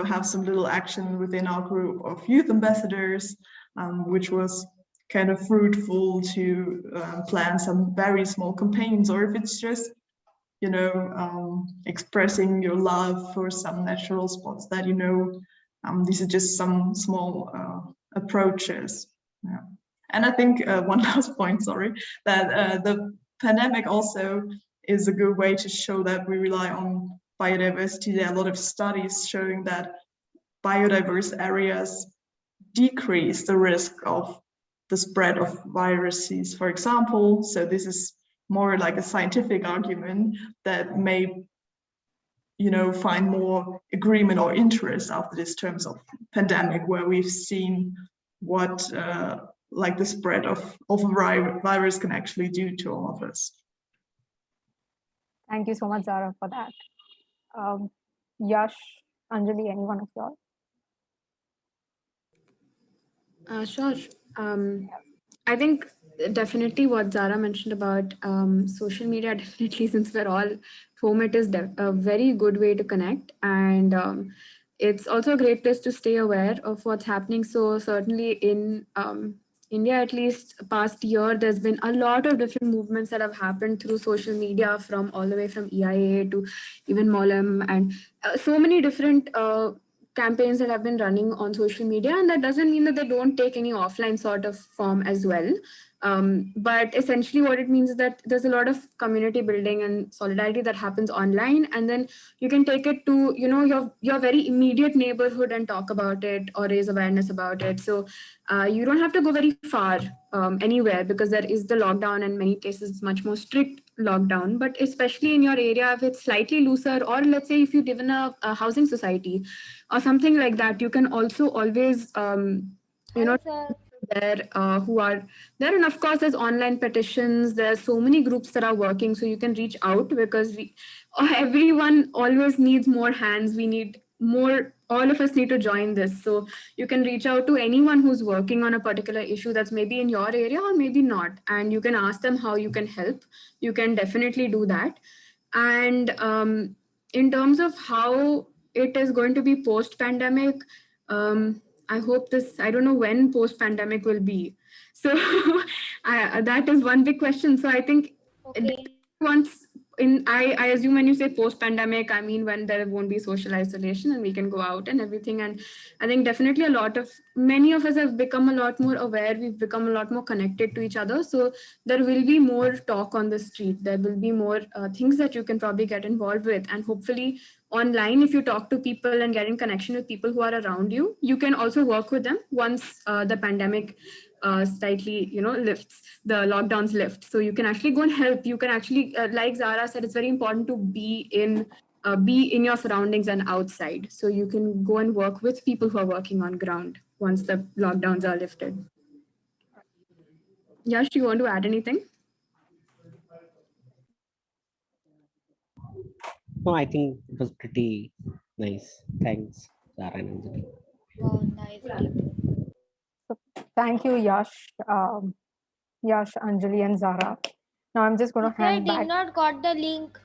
have some little action within our group of youth ambassadors, which was kind of fruitful to plan some very small campaigns, or if it's just, expressing your love for some natural spots that, these are just some small approaches. Yeah. And I think one last point, sorry, that the pandemic also is a good way to show that we rely on biodiversity. There are a lot of studies showing that biodiverse areas decrease the risk of the spread of viruses, for example. So this is more like a scientific argument that may, find more agreement or interest after this terms of pandemic, where we've seen what like the spread of a virus can actually do to all of us. Thank you so much, Zara, for that. Yash, Anjali, any one of y'all? Sure. I think definitely what Zara mentioned about social media, definitely, since we're all home, it is a very good way to connect. And it's also a great place to stay aware of what's happening. So certainly in India, at least past year, there's been a lot of different movements that have happened through social media, from all the way from EIA to even Molam, and so many different campaigns that have been running on social media. And that doesn't mean that they don't take any offline sort of form as well. But essentially what it means is that there's a lot of community building and solidarity that happens online, and then you can take it to your very immediate neighborhood and talk about it or raise awareness about it. So you don't have to go very far anywhere, because there is the lockdown, and many cases it's much more strict lockdown. But especially in your area, if it's slightly looser, or let's say if you live in a housing society or something like that, you can also always there who are there. And of course, there's online petitions, there's so many groups that are working, so you can reach out, because everyone always needs more hands. We need more, all of us need to join this. So you can reach out to anyone who's working on a particular issue that's maybe in your area or maybe not, and you can ask them how you can help. You can definitely do that. And in terms of how it is going to be post-pandemic, I hope this, I don't know when post-pandemic will be. So that is one big question. So I think Okay. once I assume when you say post-pandemic, I mean when there won't be social isolation and we can go out and everything. And I think definitely many of us have become a lot more aware. We've become a lot more connected to each other. So there will be more talk on the street. There will be more things that you can probably get involved with. And hopefully online, if you talk to people and get in connection with people who are around you, you can also work with them once the pandemic slightly, lifts, the lockdowns lift. So you can actually go and help. You can actually, like Zara said, it's very important to be in your surroundings and outside. So you can go and work with people who are working on ground once the lockdowns are lifted. Yash, do you want to add anything? No, I think it was pretty nice. Thanks, Zara and Anjali. Wow, nice. Thank you, Yash, Anjali, and Zara. Now I'm just going to Teacher, I hand did back not got the link.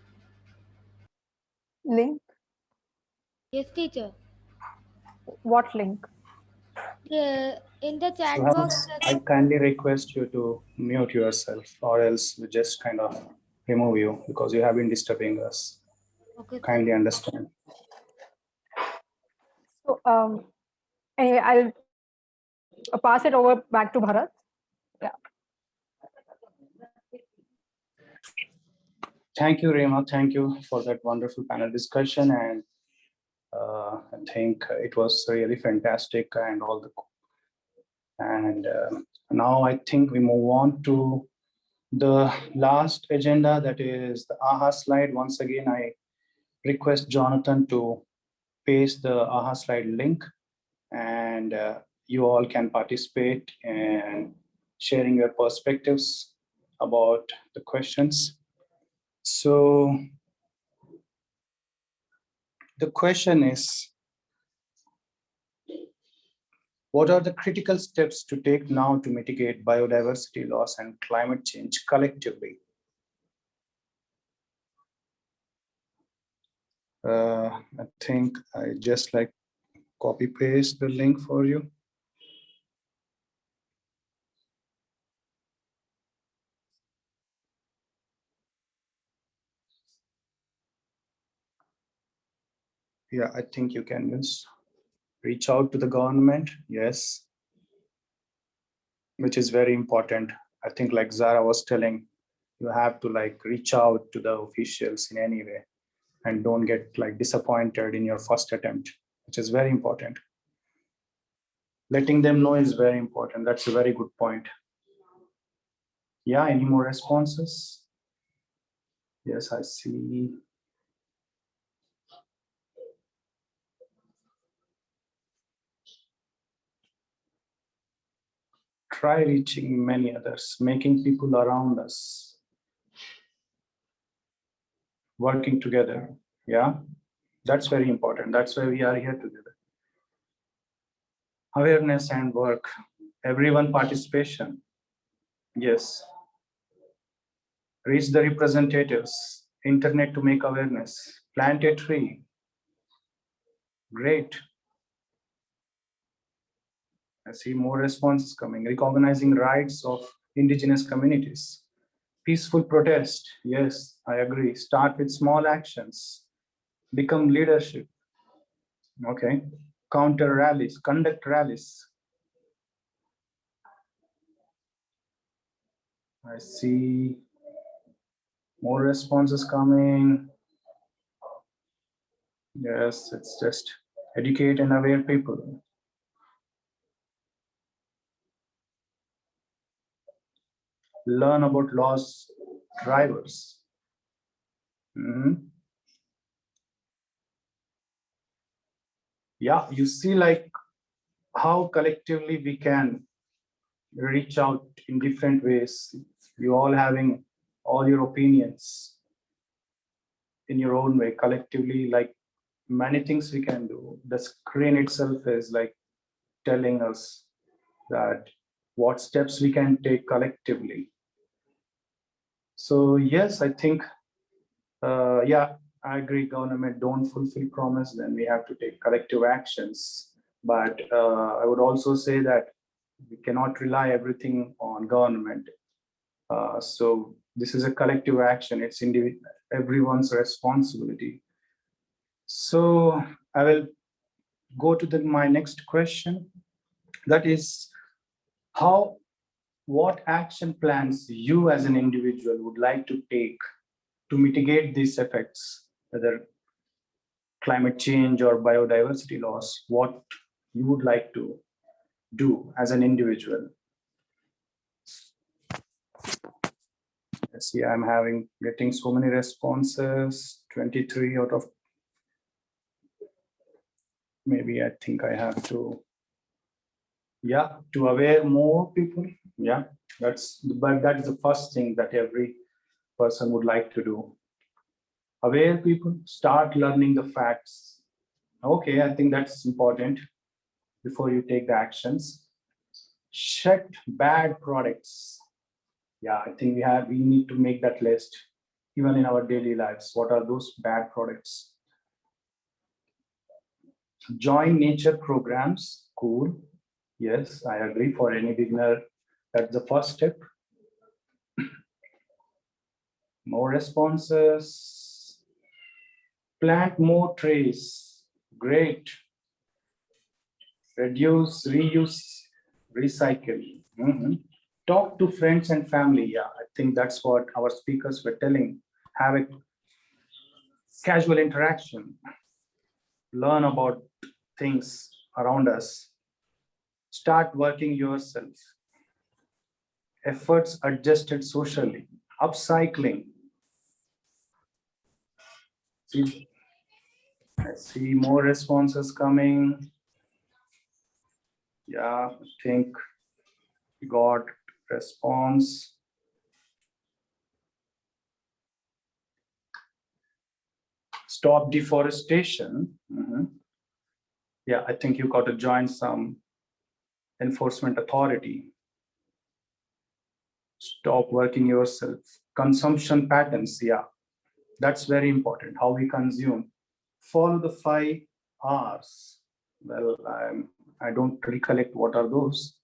link. Yes, teacher. What link? In the chat So box. I kindly request you to mute yourself, or else we just kind of remove you because you have been disturbing us. Okay, sir. Kindly understand. So anyway, I'll pass it over back to Bharat. Yeah. Thank you, Rema. Thank you for that wonderful panel discussion. And I think it was really fantastic and all the. And now I think we move on to the last agenda, that is the AHA slide. Once again, I request Jonathan to paste the AHA slide link, and you all can participate in sharing your perspectives about the questions. So the question is, what are the critical steps to take now to mitigate biodiversity loss and climate change collectively? I think I just copy paste the link for you. Yeah, I think you can just reach out to the government. Yes, which is very important. I think like Zara was telling, you have to reach out to the officials in any way and don't get disappointed in your first attempt, which is very important. Letting them know is very important. That's a very good point. Yeah, any more responses? Yes, I see. Try reaching many others, making people around us working together. Yeah, that's very important. That's why we are here together. Awareness and work, everyone participation. Yes. Reach the representatives, internet to make awareness, plant a tree. Great. I see more responses coming. Recognizing rights of indigenous communities. Peaceful protest. Yes, I agree. Start with small actions. Become leadership. Okay. Counter rallies, conduct rallies. I see more responses coming. Yes, it's just educate and aware people. Learn about loss drivers. Yeah, you see how collectively we can reach out in different ways. You all having all your opinions in your own way, collectively, many things we can do. The screen itself is telling us that what steps we can take collectively. So yes, I think, yeah, I agree. Government don't fulfill promise, then we have to take collective actions But I would also say that we cannot rely everything on government. So this is a collective action. It's everyone's responsibility. So I will go to my next question. That is, what action plans you as an individual would like to take to mitigate these effects, whether climate change or biodiversity loss, what you would like to do as an individual? Let's see, I'm getting so many responses, 23 out of, maybe I think I have to, yeah, to aware more people. Yeah, but that's the first thing that every person would like to do. Aware people, start learning the facts. Okay, I think that's important before you take the actions. Shut bad products. Yeah, I think we need to make that list, even in our daily lives. What are those bad products? Join nature programs. Cool. Yes, I agree. For any beginner, that's the first step. More responses. Plant more trees. Great. Reduce, reuse, recycle. Talk to friends and family. Yeah, I think that's what our speakers were telling. Have a casual interaction. Learn about things around us. Start working yourself. Efforts adjusted socially. Upcycling. I see more responses coming. Yeah, I think we got response. Stop deforestation. Yeah, I think you got to join some enforcement authority. Stop working yourself. Consumption patterns. Yeah, that's very important. How we consume. Follow the 5 R's. Well, I don't recollect what are those.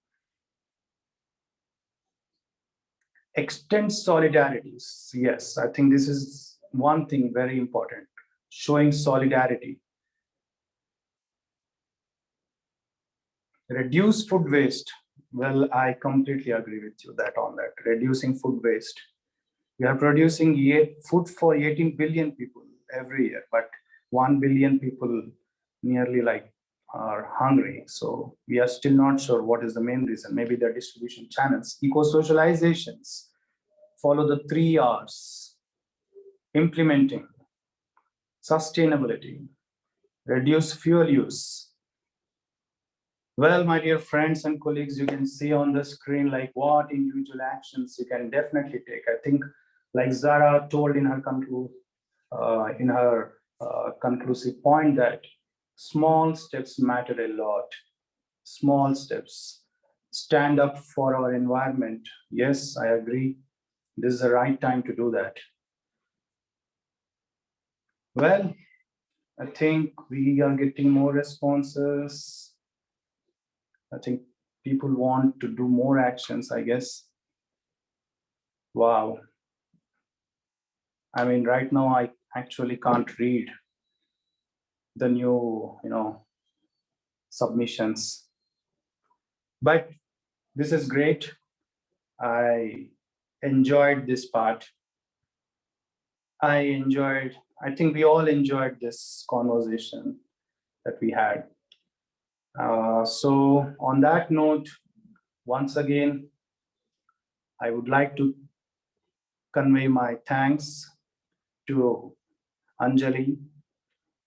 Extend solidarities. Yes, I think this is one thing very important. Showing solidarity. Reduce food waste. Well, I completely agree with you on that. Reducing food waste. We are producing food for 18 billion people every year, but 1 billion people nearly are hungry. So we are still not sure what is the main reason. Maybe the distribution channels. Eco-socializations. Follow the 3 R's. Implementing. Sustainability. Reduce fuel use. Well, my dear friends and colleagues, you can see on the screen what individual actions you can definitely take. I think like Zara told in her conclusive point that small steps matter a lot. Small steps. Stand up for our environment. Yes, I agree. This is the right time to do that. Well, I think we are getting more responses. I think people want to do more actions, I guess. Wow. I mean, right now I actually can't read the new, submissions. But this is great. I enjoyed this part. I think we all enjoyed this conversation that we had. So on that note, once again, I would like to convey my thanks to Anjali,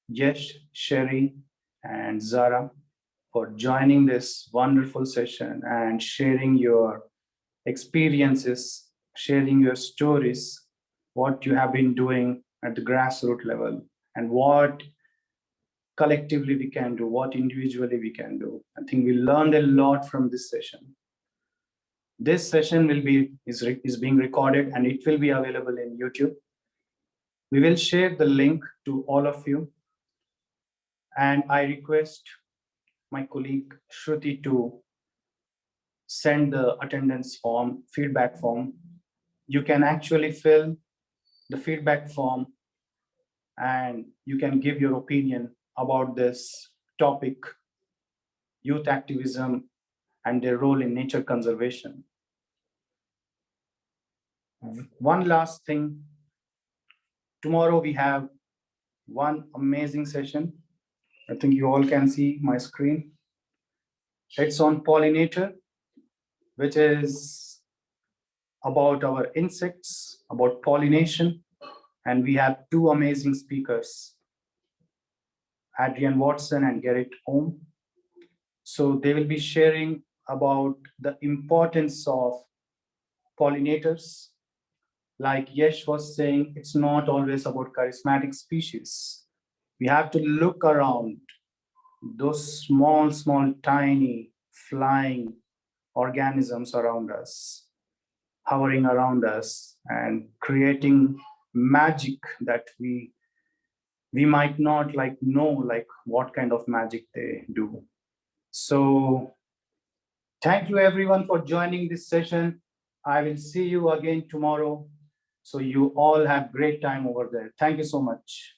Yesh, Sherry, and Zara for joining this wonderful session and sharing your experiences, sharing your stories, what you have been doing at the grassroots level, and what collectively we can do, what individually we can do. I think we learned a lot from this session. This session is being recorded and it will be available in YouTube. We will share the link to all of you. And I request my colleague Shruti to send the attendance form, feedback form. You can actually fill the feedback form and you can give your opinion about this topic, youth activism and their role in nature conservation. One last thing, tomorrow we have one amazing session. I think you all can see my screen. It's on pollinator, which is about our insects, about pollination. And we have two amazing speakers, Adrian Watson and Gerrit Ohm. So they will be sharing about the importance of pollinators. Like Yesh was saying, it's not always about charismatic species. We have to look around those small, tiny flying organisms around us, hovering around us and creating magic that we might not know what kind of magic they do. So thank you everyone for joining this session. I will see you again tomorrow. So you all have great time over there. Thank you so much.